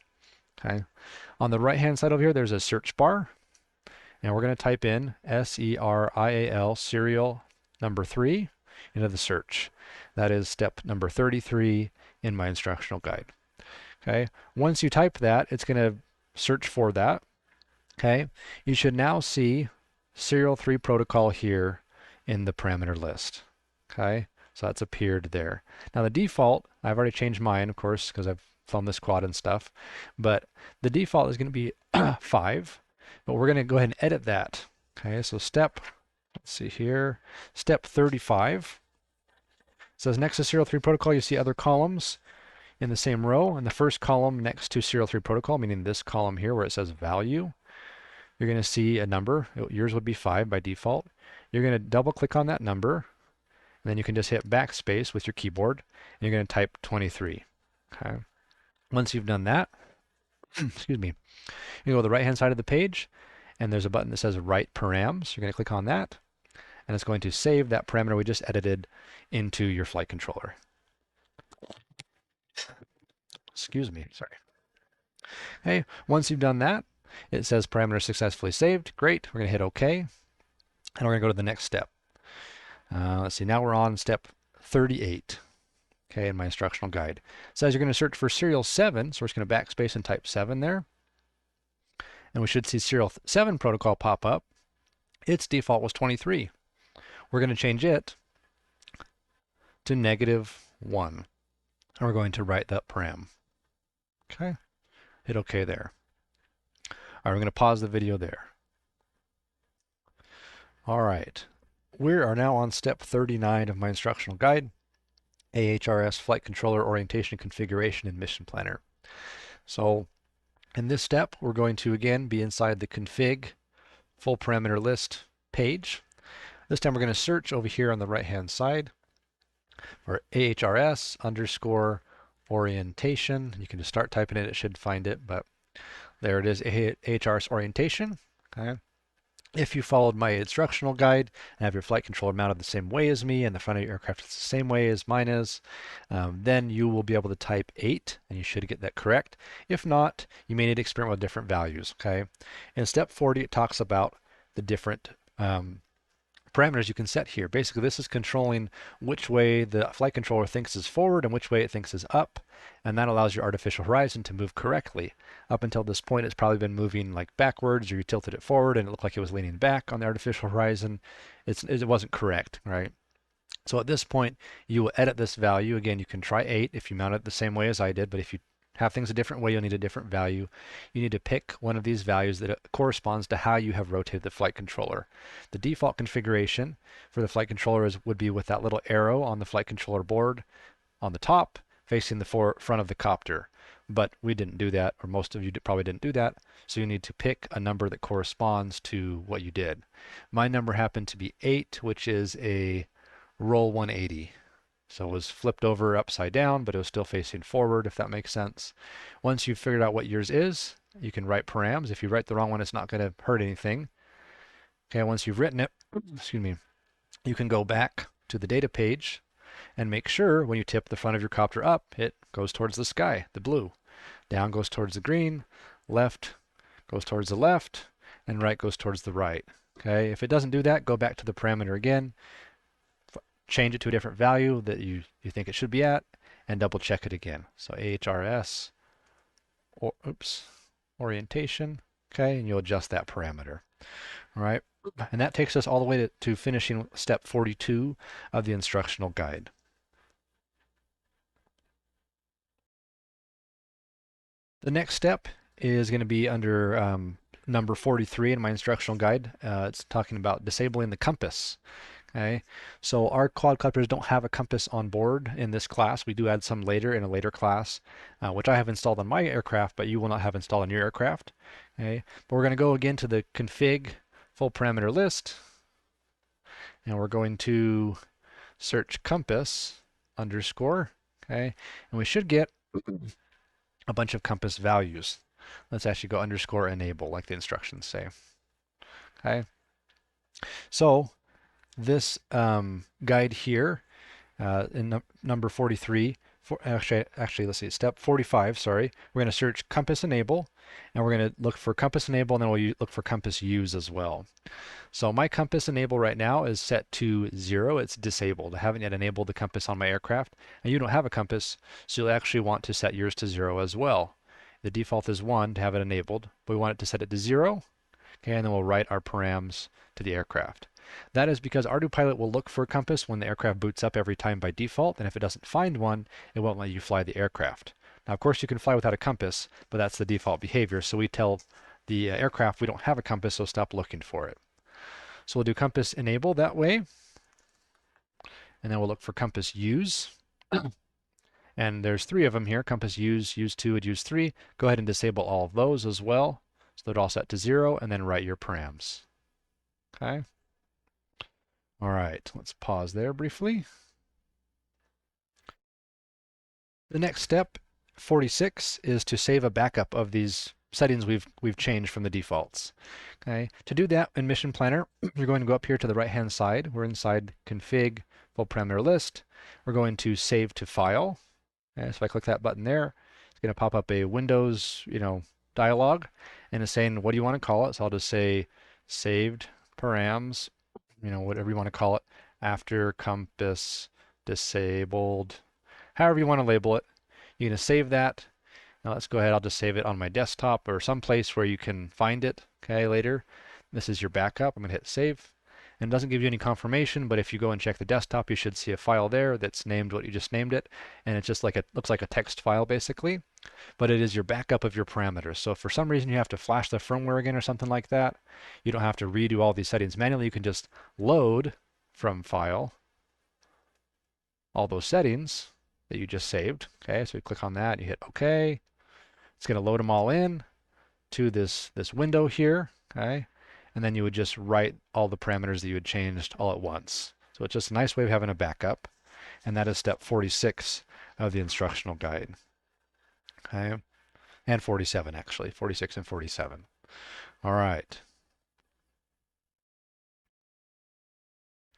Okay. On the right hand side over here, there's a search bar. And we're going to type in SERIAL serial number 3 into the search. That is step number 33 in my instructional guide. Okay. Once you type that, it's going to search for that. Okay. You should now see serial 3 protocol here in the parameter list. Okay. So that's appeared there. Now the default, I've already changed mine, of course, because I've flown this quad and stuff, but the default is going to be 5. But we're going to go ahead and edit that. Okay, so let's see here, step 35 says next to serial 3 protocol, you see other columns in the same row. And the first column next to serial 3 protocol, meaning this column here where it says value, you're going to see a number. Yours would be 5 by default. You're going to double click on that number, and then you can just hit backspace with your keyboard, and you're going to type 23. Okay. Once you've done that, excuse me, you go to the right hand side of the page, and there's a button that says Write Params. You're going to click on that, and it's going to save that parameter we just edited into your flight controller. Excuse me, sorry. Okay, once you've done that, it says parameter successfully saved. Great, we're going to hit OK, and we're going to go to the next step. Let's see, now we're on step 38. Okay, in my instructional guide. It says you're going to search for serial 7, so we're just going to backspace and type 7 there. And we should see serial 7 protocol pop up. Its default was 23. We're going to change it to -1. And we're going to write that param. Okay, hit OK there. All right, we're going to pause the video there. All right, we are now on step 39 of my instructional guide. AHRS flight controller orientation configuration in Mission Planner. So in this step, we're going to again be inside the config full parameter list page. This time we're going to search over here on the right hand side for AHRS underscore orientation. You can just start typing it, it should find it, but there it is, AHRS orientation. Okay. If you followed my instructional guide and have your flight controller mounted the same way as me and the front of your aircraft is the same way as mine is, then you will be able to type 8 and you should get that correct. If not, you may need to experiment with different values. Okay. In step 40, it talks about the different parameters you can set here. Basically, this is controlling which way the flight controller thinks is forward and which way it thinks is up, and that allows your artificial horizon to move correctly. Up until this point, it's probably been moving like backwards, or you tilted it forward and it looked like it was leaning back on the artificial horizon. It wasn't correct, right? So at this point, you will edit this value. Again, you can try 8 if you mount it the same way as I did, but if you have things a different way, you'll need a different value. You need to pick one of these values that corresponds to how you have rotated the flight controller. The default configuration for the flight controller would be with that little arrow on the flight controller board on the top facing the front of the copter. But we didn't do that, or most of you probably didn't do that, so you need to pick a number that corresponds to what you did. My number happened to be 8, which is a roll 180. So it was flipped over upside down, but it was still facing forward, if that makes sense. Once you've figured out what yours is, you can write params. If you write the wrong one, it's not going to hurt anything. Okay, once you've written it, excuse me, you can go back to the data page and make sure when you tip the front of your copter up, it goes towards the sky, the blue. Down goes towards the green, left goes towards the left, and right goes towards the right. Okay, if it doesn't do that, go back to the parameter again, change it to a different value that you think it should be at, and double check it again. So AHRS, or, orientation, okay, and you'll adjust that parameter. All right, and that takes us all the way to finishing step 42 of the instructional guide. The next step is going to be under number 43 in my instructional guide. It's talking about disabling the compass. Okay, so our quadcopters don't have a compass on board in this class. We do add some later in a later class, which I have installed on my aircraft, but you will not have installed on your aircraft. Okay, but we're going to go again to the config full parameter list, and we're going to search compass underscore. Okay, and we should get a bunch of compass values. Let's actually go underscore enable like the instructions say. Okay, so this guide here in number 43, actually let's see, step 45, sorry, we're going to search compass enable, and we're going to look for compass enable, and then we'll look for compass use as well. So my compass enable right now is set to 0. It's disabled. I haven't yet enabled the compass on my aircraft, and you don't have a compass, so you'll actually want to set yours to 0 as well. The default is 1 to have it enabled, but we want it to set it to 0. Okay, and then we'll write our params to the aircraft. That is because Ardupilot will look for a compass when the aircraft boots up every time by default, and if it doesn't find one, it won't let you fly the aircraft. Now, of course, you can fly without a compass, but that's the default behavior, so we tell the aircraft we don't have a compass, so stop looking for it. So we'll do compass enable that way, and then we'll look for compass use. And there's 3 of them here, compass use, use 2, and use 3. Go ahead and disable all of those as well. So they're all set to 0, and then write your params. Okay. All right, let's pause there briefly. The next step, 46, is to save a backup of these settings we've changed from the defaults. Okay, to do that in Mission Planner, you're going to go up here to the right-hand side. We're inside Config, Full Parameter List. We're going to Save to File. Okay, so if I click that button there, it's going to pop up a Windows, dialog, and it's saying what do you want to call it. So I'll just say Saved Params, whatever you want to call it, after compass disabled, however you want to label it. You're going to save that. Now let's go ahead, I'll just save it on my desktop or someplace where you can find it, okay, later. This is your backup. I'm going to hit save. And it doesn't give you any confirmation, but if you go and check the desktop, you should see a file there that's named what you just named it, and it's just like it looks like a text file basically, but it is your backup of your parameters. So if for some reason you have to flash the firmware again or something like that, you don't have to redo all these settings manually. You can just load from file all those settings that you just saved. Okay, so you click on that, you hit OK. It's going to load them all in to this window here. Okay, and then you would just write all the parameters that you had changed all at once. So it's just a nice way of having a backup, and that is step 46 of the instructional guide. Okay, and 47 actually, 46 and 47. All right.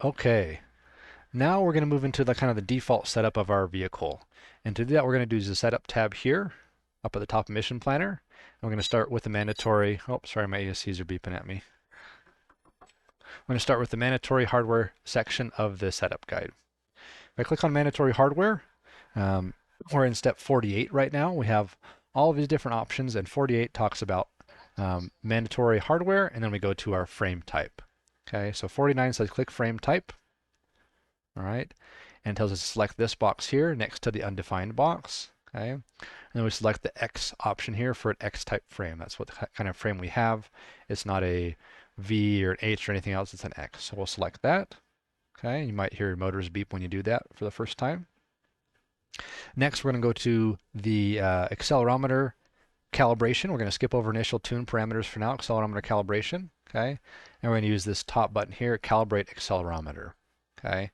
Okay, now we're going to move into the kind of the default setup of our vehicle. And to do that, we're going to use the Setup tab here, up at the top of Mission Planner. And we're going to start with the mandatory, oh, sorry, my ESCs are beeping at me. I'm going to start with the mandatory hardware section of the setup guide. If I click on mandatory hardware, we're in step 48 right now. We have all of these different options, and 48 talks about mandatory hardware, and then we go to our frame type. Okay, so 49 says click frame type. All right, and tells us to select this box here next to the undefined box. Okay, and then we select the X option here for an X type frame. That's what kind of frame we have. It's not a V or an H or anything else, it's an X. So we'll select that. Okay, you might hear your motors beep when you do that for the first time. Next, we're going to go to the accelerometer calibration. We're going to skip over initial tune parameters for now, accelerometer calibration. Okay, and we're going to use this top button here, calibrate accelerometer. Okay,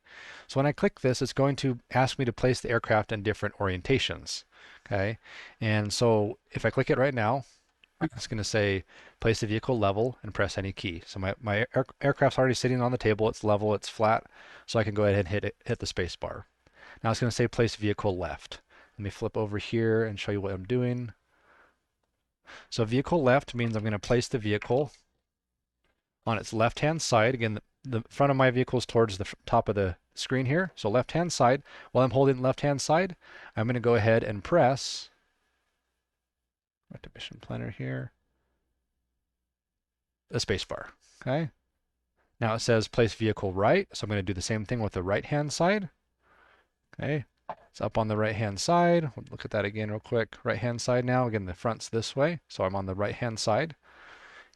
so when I click this, it's going to ask me to place the aircraft in different orientations. Okay, and so if I click it right now, it's going to say place the vehicle level and press any key. So my aircraft's already sitting on the table, it's level, it's flat, so I can go ahead and hit the space bar. Now it's going to say place vehicle left. Let me flip over here and show you what I'm doing. So vehicle left means I'm going to place the vehicle on its left-hand side. Again, the front of my vehicle is towards the top of the screen here. So left-hand side, while I'm holding the left-hand side, I'm going to go ahead and press, right to mission planner here, the space bar. Okay. Now it says place vehicle right, so I'm going to do the same thing with the right-hand side. Okay. It's up on the right-hand side. We'll look at that again real quick. Right-hand side now. Again, the front's this way, so I'm on the right-hand side.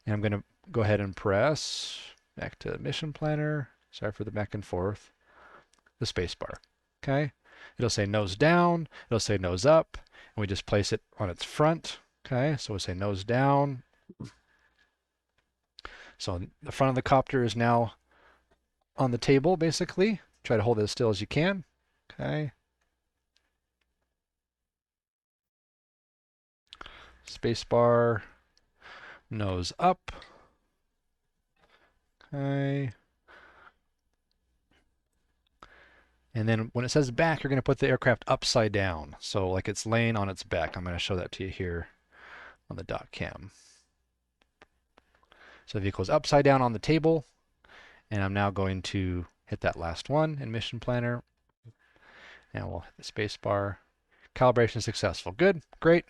And I'm going to go ahead and press back to mission planner. Sorry for the back and forth. The space bar. Okay. It'll say nose down. It'll say nose up. And we just place it on its front. Okay. So we'll say nose down. So the front of the copter is now on the table, basically. Try to hold it as still as you can. Okay. Space bar. Nose up. Okay. And then when it says back, you're going to put the aircraft upside down. So like it's laying on its back. I'm going to show that to you here on the dot cam. So the vehicle is upside down on the table. And I'm now going to hit that last one in Mission Planner. And we'll hit the space bar. Calibration successful. Good. Great.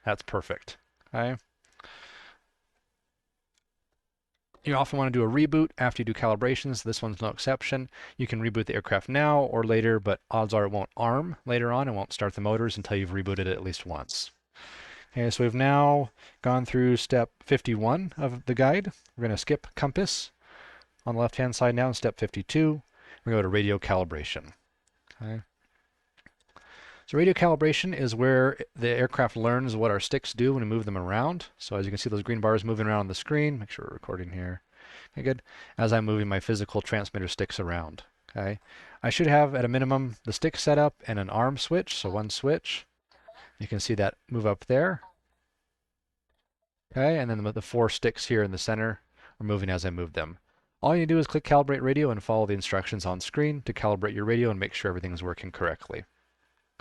That's perfect. Okay. You often want to do a reboot after you do calibrations. This one's no exception. You can reboot the aircraft now or later, but odds are it won't arm later on and won't start the motors until you've rebooted it at least once. Okay, so we've now gone through step 51 of the guide. We're going to skip compass on the left-hand side now in step 52. We go to radio calibration. Okay. So radio calibration is where the aircraft learns what our sticks do when we move them around. So as you can see those green bars moving around on the screen, make sure we're recording here. Okay, good. As I'm moving my physical transmitter sticks around. Okay. I should have at a minimum the stick set up and an arm switch, so one switch. You can see that move up there. Okay, and then the 4 sticks here in the center are moving as I move them. All you do is click calibrate radio and follow the instructions on screen to calibrate your radio and make sure everything's working correctly.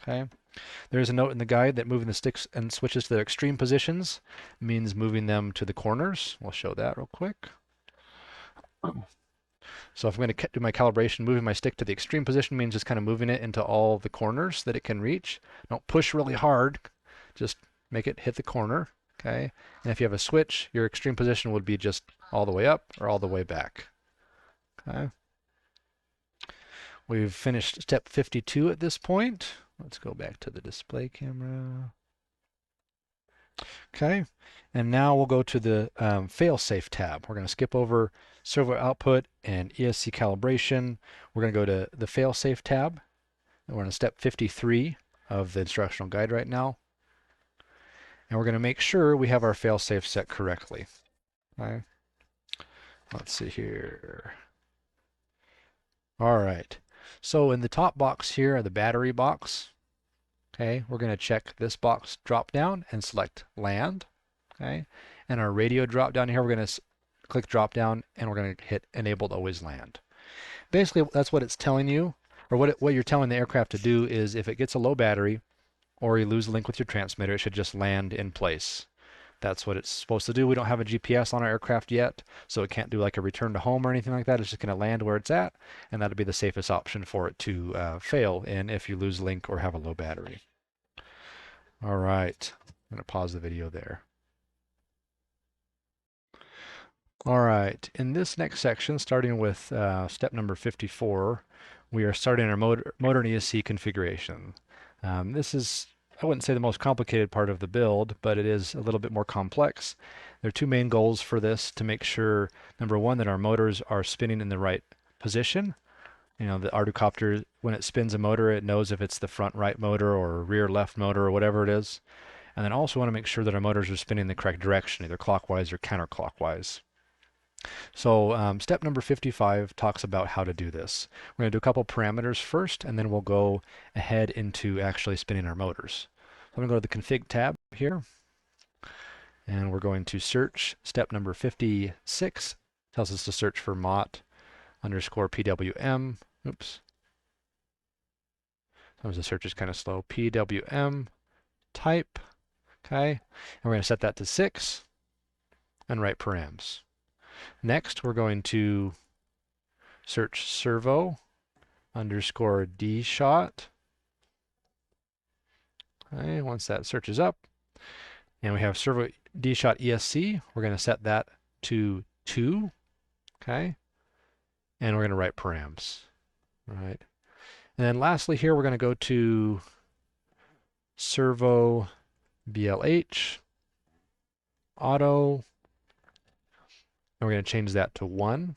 Okay. There's a note in the guide that moving the sticks and switches to their extreme positions means moving them to the corners. We'll show that real quick. So if I'm going to do my calibration, moving my stick to the extreme position means just kind of moving it into all the corners that it can reach. Don't push really hard, just make it hit the corner. Okay. And if you have a switch, your extreme position would be just all the way up or all the way back. Okay. We've finished step 52 at this point. Let's go back to the display camera. Okay, and now we'll go to the fail-safe tab. We're going to skip over servo output and ESC calibration. We're going to go to the fail-safe tab. And we're on step 53 of the instructional guide right now. And we're going to make sure we have our fail-safe set correctly. Okay. Let's see here. All right. So in the top box here, the battery box, okay, we're going to check this box drop down and select land. Okay. And our radio drop down here, we're going to click drop down and we're going to hit enabled always land. Basically, that's what it's telling you, or what you're telling the aircraft to do is if it gets a low battery or you lose a link with your transmitter, it should just land in place. That's what it's supposed to do. We don't have a GPS on our aircraft yet, so it can't do like a return to home or anything like that. It's just going to land where it's at, and that'll be the safest option for it to fail in if you lose link or have a low battery. All right, I'm going to pause the video there. All right, in this next section, starting with step number 54, we are starting our motor and ESC configuration. This is, I wouldn't say the most complicated part of the build, but it is a little bit more complex. There are 2 main goals for this: to make sure, number 1, that our motors are spinning in the right position. You know, the Ardupilot, when it spins a motor, it knows if it's the front right motor or rear left motor or whatever it is. And then also want to make sure that our motors are spinning in the correct direction, either clockwise or counterclockwise. So step number 55 talks about how to do this. We're going to do a couple parameters first, and then we'll go ahead into actually spinning our motors. So I'm going to go to the config tab here, and we're going to search. Step number 56 tells us to search for mot underscore PWM. Oops. Sometimes the search is kind of slow. PWM type. Okay. And we're going to set that to 6 and write params. Next, we're going to search servo underscore D shot. Okay, once that search is up, and we have servo D shot ESC, we're going to set that to 2. Okay, and we're going to write params. All right. And then lastly here, we're going to go to servo BLH auto, and we're going to change that to 1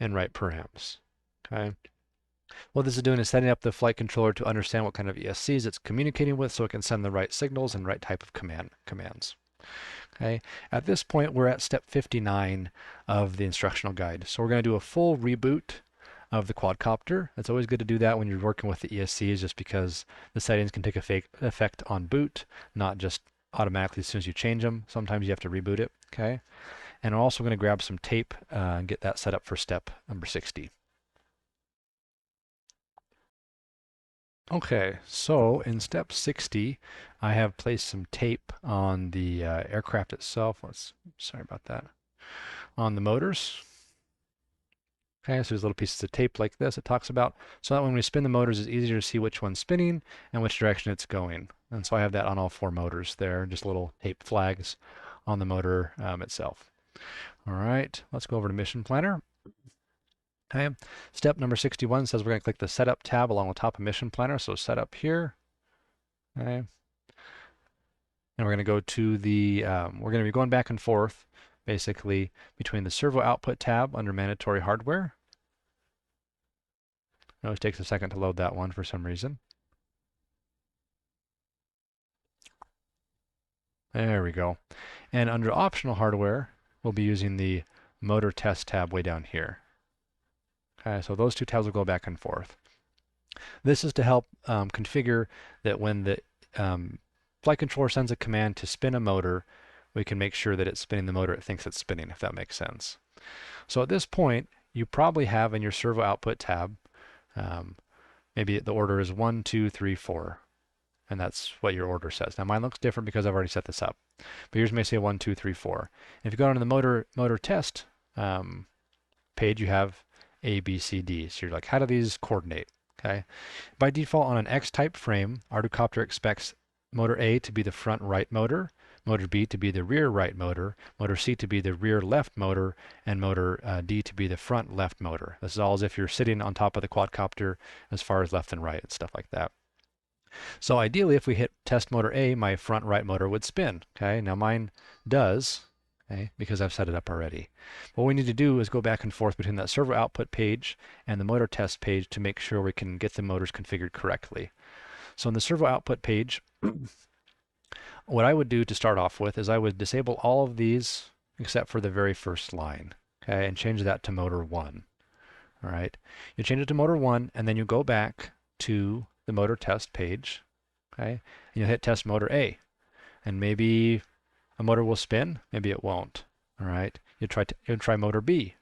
and write params. Okay. What this is doing is setting up the flight controller to understand what kind of ESCs it's communicating with so it can send the right signals and right type of commands. Okay. At this point, we're at step 59 of the instructional guide. So we're going to do a full reboot of the quadcopter. It's always good to do that when you're working with the ESCs just because the settings can take effect on boot, not just automatically as soon as you change them. Sometimes you have to reboot it. Okay. And I'm also going to grab some tape and get that set up for step number 60. Okay, so in step 60, I have placed some tape on the aircraft itself. Sorry about that. On the motors. Okay, so there's little pieces of tape like this it talks about, so that when we spin the motors, it's easier to see which one's spinning and which direction it's going. And so I have that on all 4 motors there, just little tape flags on the motor itself. All right, let's go over to Mission Planner. Okay, step number 61 says we're going to click the Setup tab along the top of Mission Planner. So Setup here. Okay, and we're going to go to the, we're going to be going back and forth basically between the Servo Output tab under Mandatory Hardware. It always takes a second to load that one for some reason. There we go. And under Optional Hardware, we'll be using the Motor Test tab way down here. Okay, so those 2 tabs will go back and forth. This is to help configure that when the flight controller sends a command to spin a motor, we can make sure that it's spinning the motor it thinks it's spinning, if that makes sense. So at this point, you probably have in your Servo Output tab, maybe the order is 1, 2, 3, 4, and that's what your order says. Now mine looks different because I've already set this up, but yours may say 1, 2, 3, 4. If you go down to the motor test page, you have A, B, C, D. So you're like, how do these coordinate? Okay. By default, on an X-type frame, Ardupilot expects motor A to be the front right motor, motor B to be the rear right motor, motor C to be the rear left motor, and motor D to be the front left motor. This is all as if you're sitting on top of the quadcopter as far as left and right and stuff like that. So ideally, if we hit test motor A, my front right motor would spin. Okay, now mine does, okay, because I've set it up already. What we need to do is go back and forth between that servo output page and the motor test page to make sure we can get the motors configured correctly. So in the servo output page, what I would do to start off with is I would disable all of these except for the very first line, okay, and change that to motor 1. All right, you change it to motor 1, and then you go back to the motor test page, okay, and you'll hit test motor A, and maybe a motor will spin, maybe it won't. All right, you'll try motor B.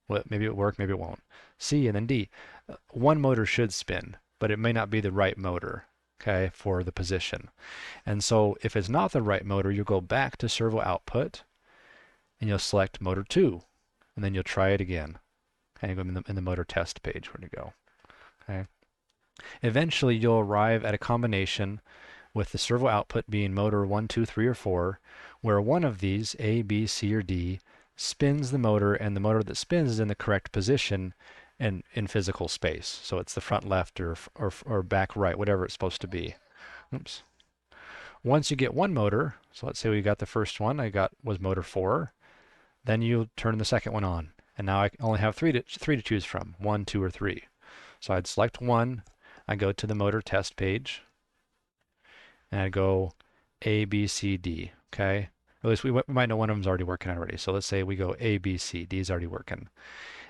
Well, maybe it will work, maybe it won't. C and then D. One motor should spin, but it may not be the right motor, okay, for the position. And so if it's not the right motor, you'll go back to servo output, and you'll select motor 2, and then you'll try it again. And you go in the motor test page where to go. Okay. Eventually, you'll arrive at a combination with the servo output being motor 1, 2, 3, or 4, where one of these, A, B, C, or D, spins the motor, and the motor that spins is in the correct position and in physical space. So it's the front left or back right, whatever it's supposed to be. Oops. Once you get one motor, so let's say we got the first one, was motor 4, then you turn the second one on. And now I only have three to choose from, 1, 2, or 3. So I'd select 1, I go to the motor test page, and I go A, B, C, D, okay? At least we might know one of them's already working already. So let's say we go A, B, C, D is already working.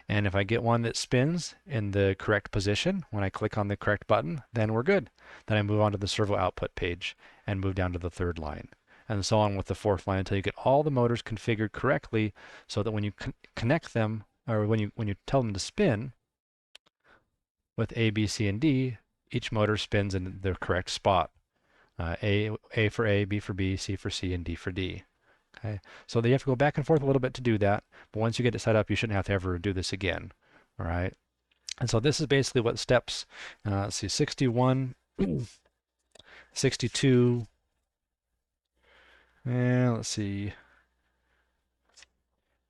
And if I get one that spins in the correct position, when I click on the correct button, then we're good. Then I move on to the servo output page and move down to the 3rd line. And so on with the 4th line until you get all the motors configured correctly so that when you connect them, or when you tell them to spin with A, B, C, and D, each motor spins in the correct spot. A for A, B for B, C for C, and D for D. Okay, so you have to go back and forth a little bit to do that, but once you get it set up, you shouldn't have to ever do this again. All right, and so this is basically what steps, let's see, 61, 62, and let's see,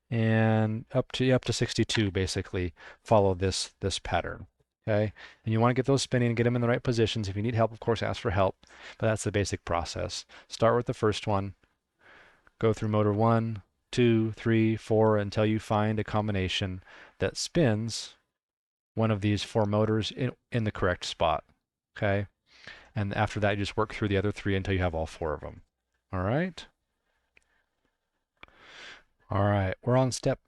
and up to 62 basically follow this pattern. Okay, and you want to get those spinning and get them in the right positions. If you need help, of course, ask for help, but that's the basic process. Start with the first one, go through motor 1, 2, 3, 4 until you find a combination that spins one of these 4 motors in the correct spot. Okay, and after that, you just work through the other 3 until you have all 4 of them. All right. All right, we're on step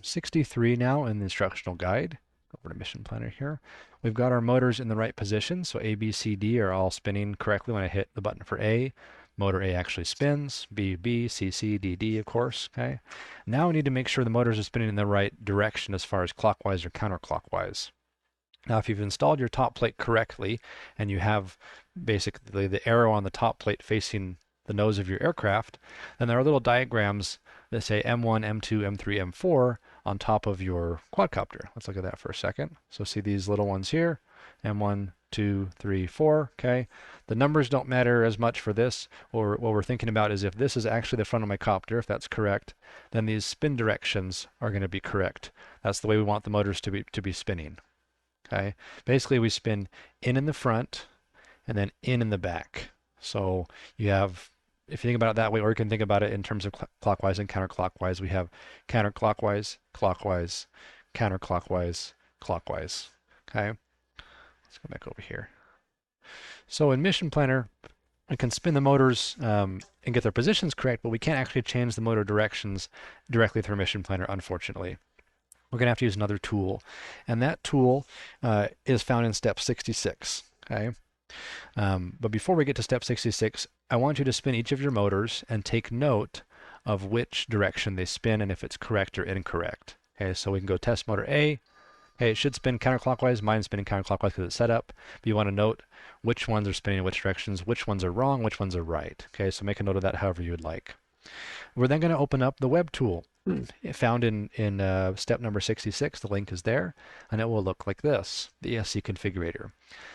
63 now in the instructional guide. Go over to Mission Planner here. We've got our motors in the right position, so A, B, C, D are all spinning correctly when I hit the button for A. Motor A actually spins, B, B, C, C, D, D, of course, okay? Now we need to make sure the motors are spinning in the right direction as far as clockwise or counterclockwise. Now, if you've installed your top plate correctly and you have basically the arrow on the top plate facing the nose of your aircraft, then there are little diagrams that say M1, M2, M3, M4 on top of your quadcopter. Let's look at that for a second. So see these little ones here, M1, 2, 3, 4, okay? The numbers don't matter as much for this, or what we're thinking about is if this is actually the front of my copter, if that's correct, then these spin directions are going to be correct. That's the way we want the motors to be spinning. Okay, basically we spin in the front and then in the back. So you have, if you think about it that way, or you can think about it in terms of clockwise and counterclockwise, we have counterclockwise, clockwise, counterclockwise, clockwise. Okay, let's go back over here. So in Mission Planner, we can spin the motors and get their positions correct, but we can't actually change the motor directions directly through Mission Planner, unfortunately. We're going to have to use another tool, and that tool is found in step 66. Okay, but before we get to step 66, I want you to spin each of your motors and take note of which direction they spin and if it's correct or incorrect. Okay, so we can go test motor A. Okay, it should spin counterclockwise. Mine's spinning counterclockwise because it's set up. But you want to note which ones are spinning in which directions, which ones are wrong, which ones are right. Okay, so make a note of that however you would like. We're then going to open up the web tool found in step number 66. The link is there, and it will look like this, the ESC configurator.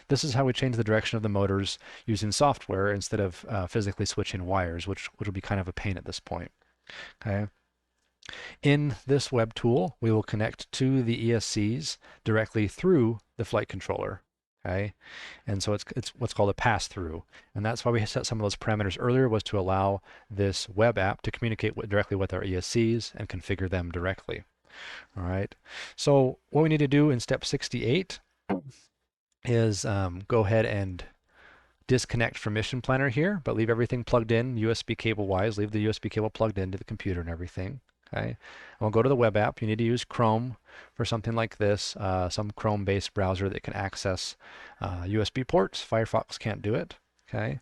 This is how we change the direction of the motors using software instead of physically switching wires, which will be kind of a pain at this point. Okay. In this web tool, we will connect to the ESCs directly through the flight controller. Okay, and so it's what's called a pass-through, and that's why we set some of those parameters earlier, was to allow this web app to communicate directly with our ESCs and configure them directly. All right, so what we need to do in step 68 is go ahead and disconnect from Mission Planner here, but leave everything plugged in USB cable wise. Leave the USB cable plugged into the computer and everything. Okay, and we'll go to the web app. You need to use Chrome for something like this, some Chrome-based browser that can access USB ports. Firefox can't do it. Okay,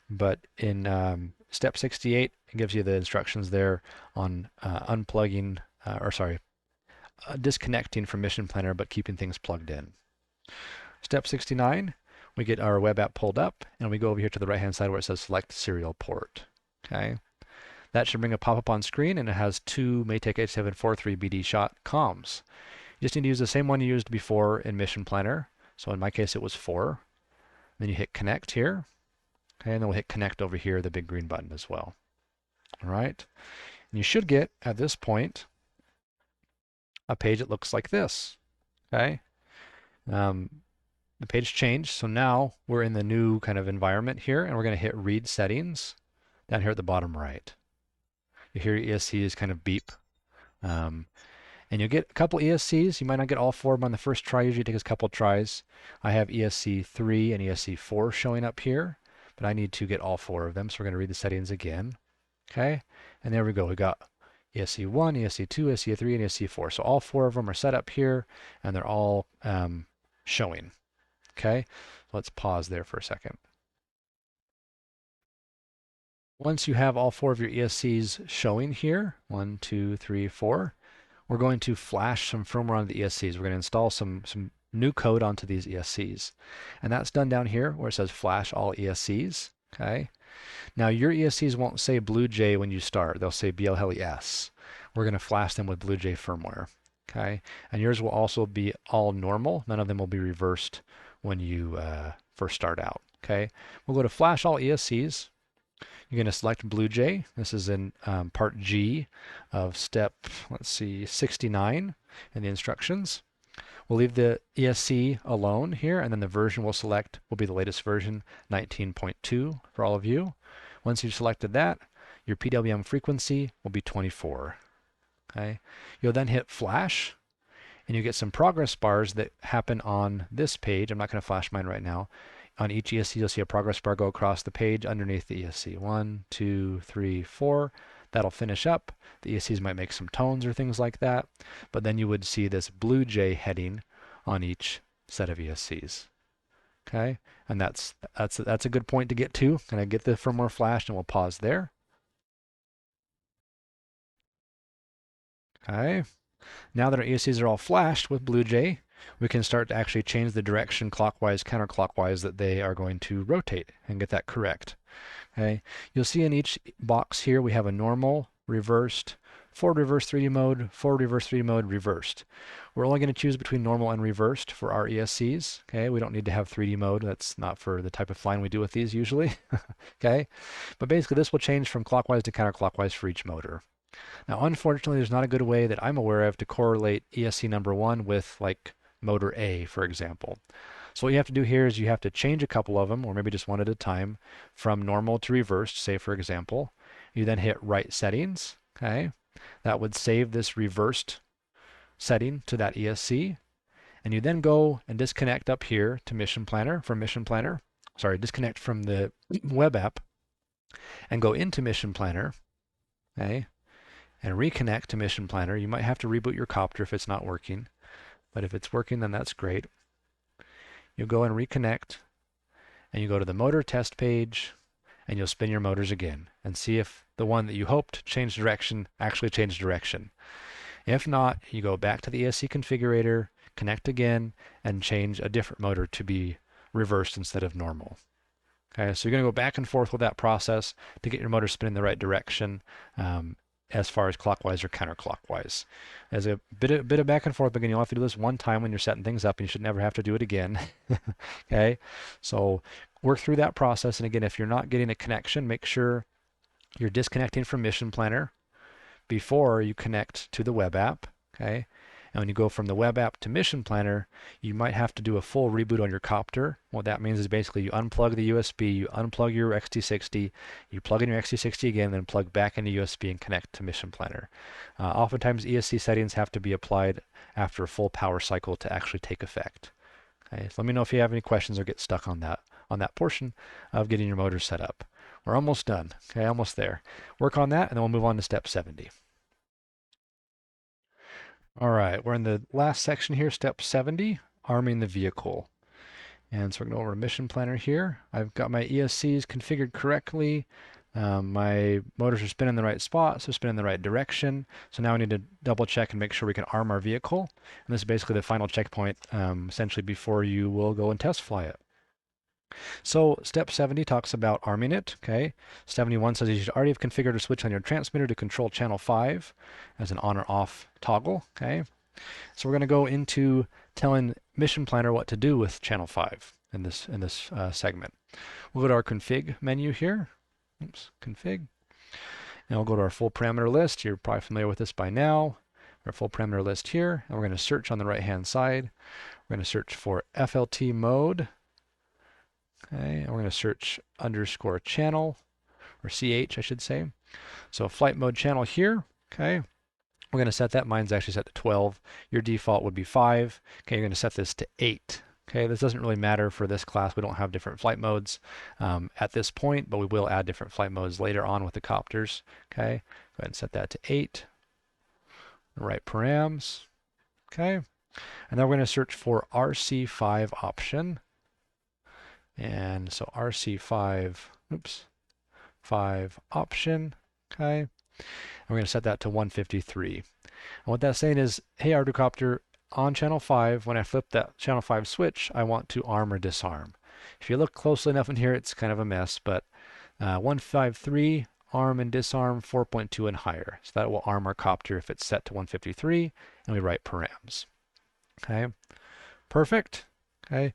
but in step 68, it gives you the instructions there on unplugging, disconnecting from Mission Planner, but keeping things plugged in. Step 69, we get our web app pulled up, and we go over here to the right-hand side where it says select serial port. Okay. That should bring a pop-up on screen, and it has two Maytag H743 BD shot comms. You just need to use the same one you used before in Mission Planner. So in my case, it was 4. Then you hit connect here. Okay, and then we'll hit connect over here, the big green button as well. All right. And you should get, at this point, a page that looks like this. Okay. The page changed, so now we're in the new kind of environment here, and we're going to hit read settings down here at the bottom right. You hear ESCs kind of beep. And you'll get a couple ESCs. You might not get all 4 of them on the first try. Usually it takes a couple tries. I have ESC 3 and ESC 4 showing up here, but I need to get all 4 of them. So we're going to read the settings again. Okay, and there we go. We got ESC 1, ESC 2, ESC 3, and ESC 4. So all 4 of them are set up here, and they're all showing. Okay, let's pause there for a second. Once you have all 4 of your ESCs showing here, 1, 2, 3, 4, we're going to flash some firmware onto the ESCs. We're going to install some new code onto these ESCs. And that's done down here where it says flash all ESCs. Okay. Now your ESCs won't say BlueJ when you start. They'll say BLHES. We're going to flash them with BlueJ firmware. Okay, and yours will also be all normal. None of them will be reversed when you first start out. Okay, we'll go to flash all ESCs. You're going to select BlueJ. This is in part G of step, let's see, 69 in the instructions. We'll leave the ESC alone here, and then the version we'll select will be the latest version, 19.2 for all of you. Once you've selected that, your PWM frequency will be 24. Okay. You'll then hit flash, and you get some progress bars that happen on this page. I'm not going to flash mine right now. On each ESC, you'll see a progress bar go across the page underneath the ESC. 1, 2, 3, 4. That'll finish up. The ESCs might make some tones or things like that, but then you would see this BlueJ heading on each set of ESCs. Okay, and that's a good point to get to. Can I get the firmware flashed, and we'll pause there. Okay, now that our ESCs are all flashed with BlueJ, we can start to actually change the direction clockwise, counterclockwise that they are going to rotate and get that correct. Okay, you'll see in each box here we have a normal, reversed, forward reverse 3D mode, forward reverse 3D mode, reversed. We're only going to choose between normal and reversed for our ESCs. Okay, we don't need to have 3D mode. That's not for the type of flying we do with these usually. Okay, but basically this will change from clockwise to counterclockwise for each motor. Now, unfortunately, there's not a good way that I'm aware of to correlate ESC number 1 with like motor A, for example. So what you have to do here is you have to change a couple of them, or maybe just one at a time, from normal to reversed, say for example. You then hit Write Settings. Okay, that would save this reversed setting to that ESC. And you then go and disconnect up here to Mission Planner, disconnect from the web app and go into Mission Planner. Okay, and reconnect to Mission Planner. You might have to reboot your copter if it's not working, but if it's working, then that's great. You'll go and reconnect, and you go to the motor test page, and you'll spin your motors again and see if the one that you hoped changed direction actually changed direction. If not, you go back to the ESC configurator, connect again, and change a different motor to be reversed instead of normal. Okay, so you're going to go back and forth with that process to get your motor spinning the right direction. As far as clockwise or counterclockwise. As a bit of back and forth, again, you'll have to do this one time when you're setting things up, and you should never have to do it again. Okay, so work through that process, and again, if you're not getting a connection, make sure you're disconnecting from Mission Planner before you connect to the web app. Okay, and when you go from the web app to Mission Planner, you might have to do a full reboot on your copter. What that means is basically you unplug the USB, you unplug your XT60, you plug in your XT60 again, then plug back into USB and connect to Mission Planner. Oftentimes ESC settings have to be applied after a full power cycle to actually take effect. Okay, so let me know if you have any questions or get stuck on that portion of getting your motor set up. We're almost done. Okay, almost there. Work on that, and then we'll move on to step 70. All right, we're in the last section here, step 70, arming the vehicle. And so we're going to go over to Mission Planner here. I've got my ESCs configured correctly. My motors are spinning in the right spot, so spinning in the right direction. So now we need to double check and make sure we can arm our vehicle. And this is basically the final checkpoint, essentially before you will go and test fly it. So step 70 talks about arming it. Okay, 71 says you should already have configured a switch on your transmitter to control channel 5 as an on or off toggle. Okay, so we're going to go into telling Mission Planner what to do with channel 5 in this segment. We'll go to our config menu here. Oops, config. And we'll go to our full parameter list. You're probably familiar with this by now. Our full parameter list here, and we're going to search on the right hand side. We're going to search for FLT mode. Okay, and we're going to search _ channel, or CH I should say. So flight mode channel here. Okay, we're going to set that. Mine's actually set to 12. Your default would be 5. Okay, you're going to set this to 8. Okay, this doesn't really matter for this class. We don't have different flight modes at this point, but we will add different flight modes later on with the copters. Okay, go ahead and set that to 8. Right params. Okay, and then we're going to search for RC5 option. And so RC5, 5 option, okay. And we're going to set that to 153. And what that's saying is, hey Ardupilot, on channel 5, when I flip that channel 5 switch, I want to arm or disarm. If you look closely enough in here, it's kind of a mess, but 153, arm and disarm 4.2 and higher. So that will arm our copter if it's set to 153, and we write params. Okay, perfect. Okay,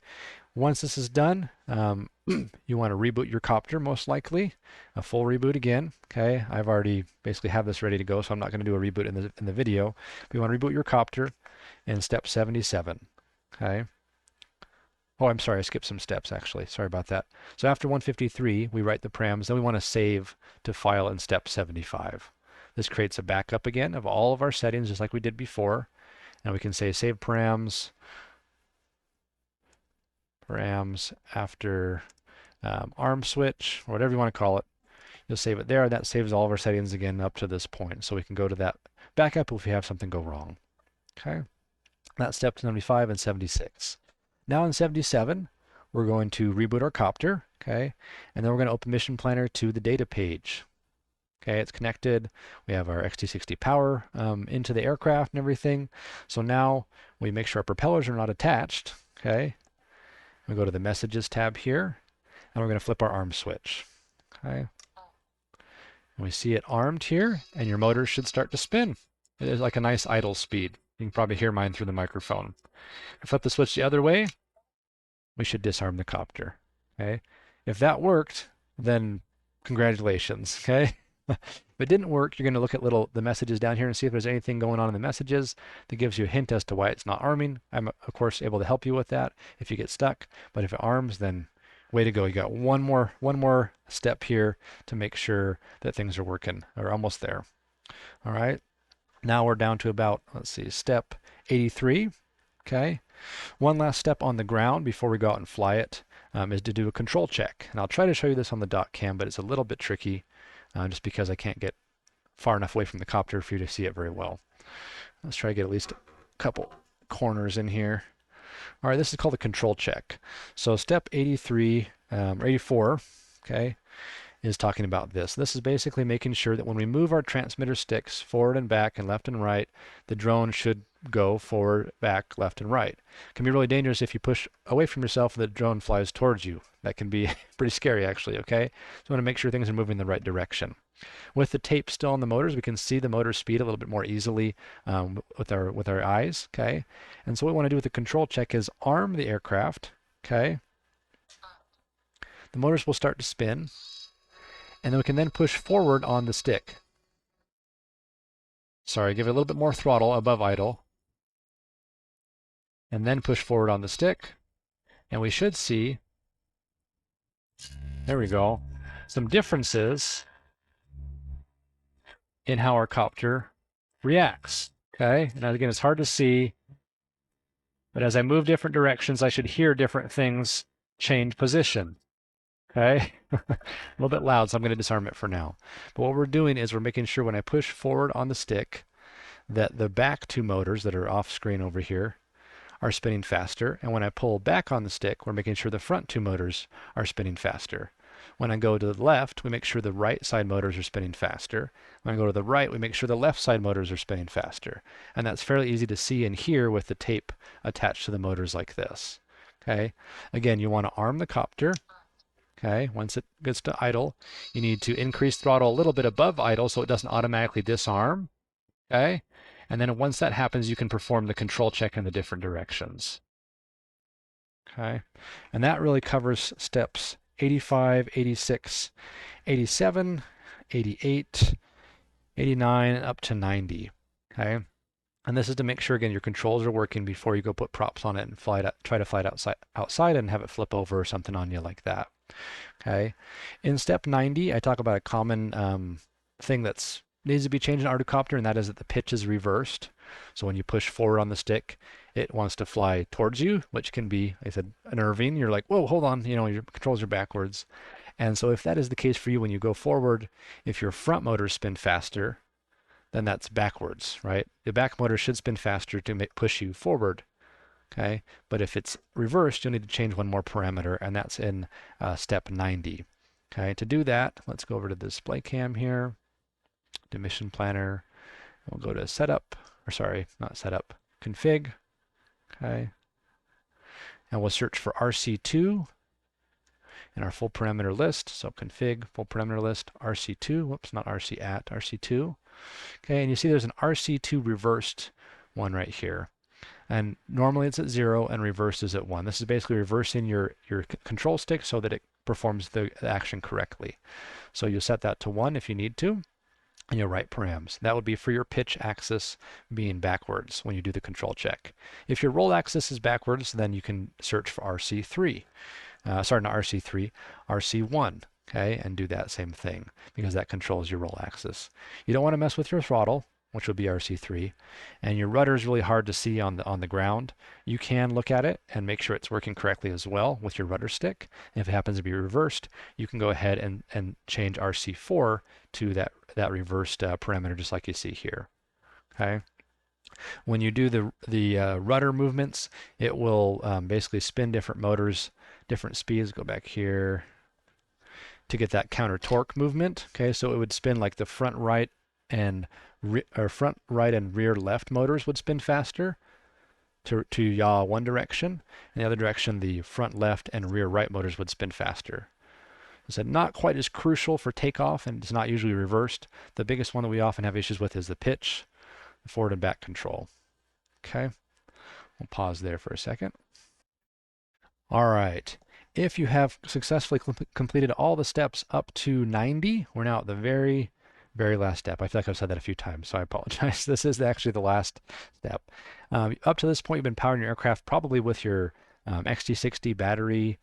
once this is done, you want to reboot your copter most likely, a full reboot again. Okay, I've already basically have this ready to go, so I'm not going to do a reboot in the video. But you want to reboot your copter in step 77. Okay. Oh, I'm sorry, I skipped some steps actually. Sorry about that. So after 153, we write the params, then we want to save to file in step 75. This creates a backup again of all of our settings just like we did before. And we can say save params after arm switch, or whatever you want to call it. You'll save it there. That saves all of our settings again up to this point. So we can go to that backup if we have something go wrong. Okay, that's step 75 and 76. Now in 77, we're going to reboot our copter, okay? And then we're going to open Mission Planner to the data page. Okay, it's connected. We have our XT60 power into the aircraft and everything. So now we make sure our propellers are not attached, okay? We go to the Messages tab here, and we're going to flip our arm switch, okay? And we see it armed here, and your motor should start to spin. It is like a nice idle speed. You can probably hear mine through the microphone. If I flip the switch the other way, we should disarm the copter. Okay, if that worked, then congratulations. Okay, if it didn't work, you're going to look at the messages down here and see if there's anything going on in the messages that gives you a hint as to why it's not arming. I'm of course able to help you with that if you get stuck. But if it arms, then way to go. You got one more step here to make sure that things are working or almost there. All right. Now we're down to about, let's see, step 83. Okay. One last step on the ground before we go out and fly it is to do a control check. And I'll try to show you this on the dot cam, but it's a little bit tricky just because I can't get far enough away from the copter for you to see it very well. Let's try to get at least a couple corners in here. All right, this is called a control check. So step 83 or 84, okay, is talking about this. This is basically making sure that when we move our transmitter sticks forward and back and left and right, the drone should go forward, back, left, and right. It can be really dangerous if you push away from yourself and the drone flies towards you. That can be pretty scary actually, okay? So we want to make sure things are moving in the right direction. With the tape still on the motors, we can see the motor speed a little bit more easily with our eyes, okay? And so what we want to do with the control check is arm the aircraft, okay? The motors will start to spin, and then we can then push forward on the stick. Sorry, give it a little bit more throttle above idle, and then push forward on the stick, and we should see, there we go, some differences in how our copter reacts. Okay, and again, it's hard to see, but as I move different directions, I should hear different things change position. Okay, a little bit loud, so I'm going to disarm it for now. But what we're doing is we're making sure when I push forward on the stick that the back two motors that are off screen over here are spinning faster. And when I pull back on the stick, we're making sure the front two motors are spinning faster. When I go to the left, we make sure the right side motors are spinning faster. When I go to the right, we make sure the left side motors are spinning faster. And that's fairly easy to see and hear with the tape attached to the motors like this. Okay, again, you want to arm the copter. Okay, once it gets to idle, you need to increase throttle a little bit above idle so it doesn't automatically disarm. Okay, and then once that happens, you can perform the control check in the different directions. Okay, and that really covers steps 85, 86, 87, 88, 89, and up to 90. Okay, and this is to make sure, again, your controls are working before you go put props on it and try to fly it outside and have it flip over or something on you like that. Okay, in step 90, I talk about a common thing that's needs to be changed in Ardupilot, and that is that the pitch is reversed. So when you push forward on the stick, it wants to fly towards you, which can be, like I said, unnerving. You're like, whoa, hold on, your controls are backwards. And so if that is the case for you when you go forward, if your front motors spin faster, then that's backwards, right? The back motor should spin faster to push you forward. Okay, but if it's reversed, you'll need to change one more parameter, and that's in step 90. Okay, to do that, let's go over to the display cam here, to Mission Planner. We'll go to Setup, or sorry, not Setup, Config. Okay, and we'll search for RC2, in our full parameter list. So config, full parameter list, RC2, whoops, not RC at, RC2. Okay, and you see there's an RC2 reversed one right here. And normally it's at 0 and reversed is at 1. This is basically reversing your control stick so that it performs the action correctly. So you'll set that to 1 if you need to, and you'll write params. That would be for your pitch axis being backwards when you do the control check. If your roll axis is backwards, then you can search for RC3. Sorry, not RC3, RC1. Okay, and do that same thing because that controls your roll axis. You don't want to mess with your throttle, which will be RC3, and your rudder is really hard to see on the ground. You can look at it and make sure it's working correctly as well with your rudder stick. And if it happens to be reversed, you can go ahead and change RC4 to that reversed parameter, just like you see here. Okay. When you do the rudder movements, it will basically spin different motors, different speeds. Go back here to get that counter torque movement. Okay, so it would spin like the front right and rear left motors would spin faster to yaw one direction, and the other direction the front left and rear right motors would spin faster. So not quite as crucial for takeoff, and it's not usually reversed. The biggest one that we often have issues with is the pitch, the forward and back control. Okay, we'll pause there for a second. All right. If you have successfully completed all the steps up to 90, we're now at the very last step. I feel like I've said that a few times, so I apologize. This is actually the last step. Up to this point, you've been powering your aircraft probably with your XT60 battery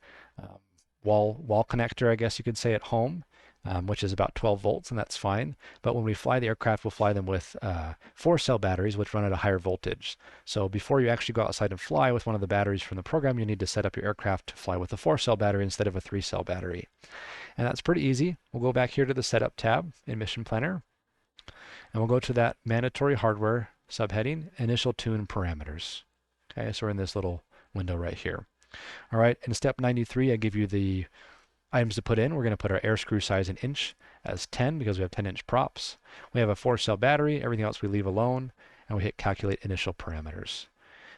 wall connector, I guess you could say, at home, which is about 12 volts, and that's fine. But when we fly the aircraft, we'll fly them with 4-cell batteries, which run at a higher voltage. So before you actually go outside and fly with one of the batteries from the program, you need to set up your aircraft to fly with a 4-cell battery instead of a 3-cell battery. And that's pretty easy. We'll go back here to the Setup tab in Mission Planner, and we'll go to that Mandatory Hardware subheading, Initial Tune Parameters. Okay, so we're in this little window right here. All right, in step 93, I give you the items to put in. We're going to put our air screw size in inch as 10 because we have 10-inch props. We have a 4-cell battery. Everything else we leave alone, and we hit Calculate Initial Parameters.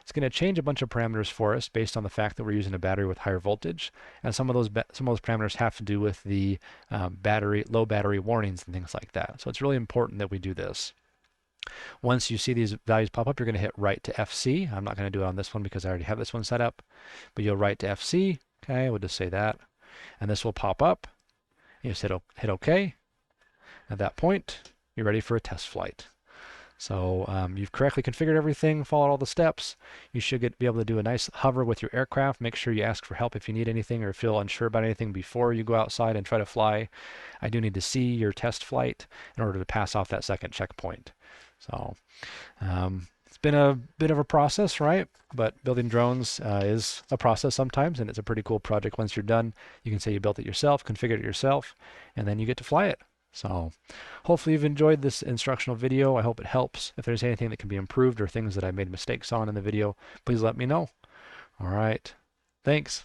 It's going to change a bunch of parameters for us based on the fact that we're using a battery with higher voltage, and some of those parameters have to do with the low battery warnings and things like that. So it's really important that we do this. Once you see these values pop up, you're going to hit Write to FC. I'm not going to do it on this one because I already have this one set up, but you'll write to FC. Okay, we'll just say that, and this will pop up. You just hit OK. At that point, you're ready for a test flight. So you've correctly configured everything, followed all the steps. You should be able to do a nice hover with your aircraft. Make sure you ask for help if you need anything or feel unsure about anything before you go outside and try to fly. I do need to see your test flight in order to pass off that second checkpoint. So it's been a bit of a process, right? But building drones is a process sometimes, and it's a pretty cool project. Once you're done, you can say you built it yourself, configured it yourself, and then you get to fly it. So hopefully you've enjoyed this instructional video. I hope it helps. If there's anything that can be improved or things that I made mistakes on in the video, please let me know. All right. Thanks.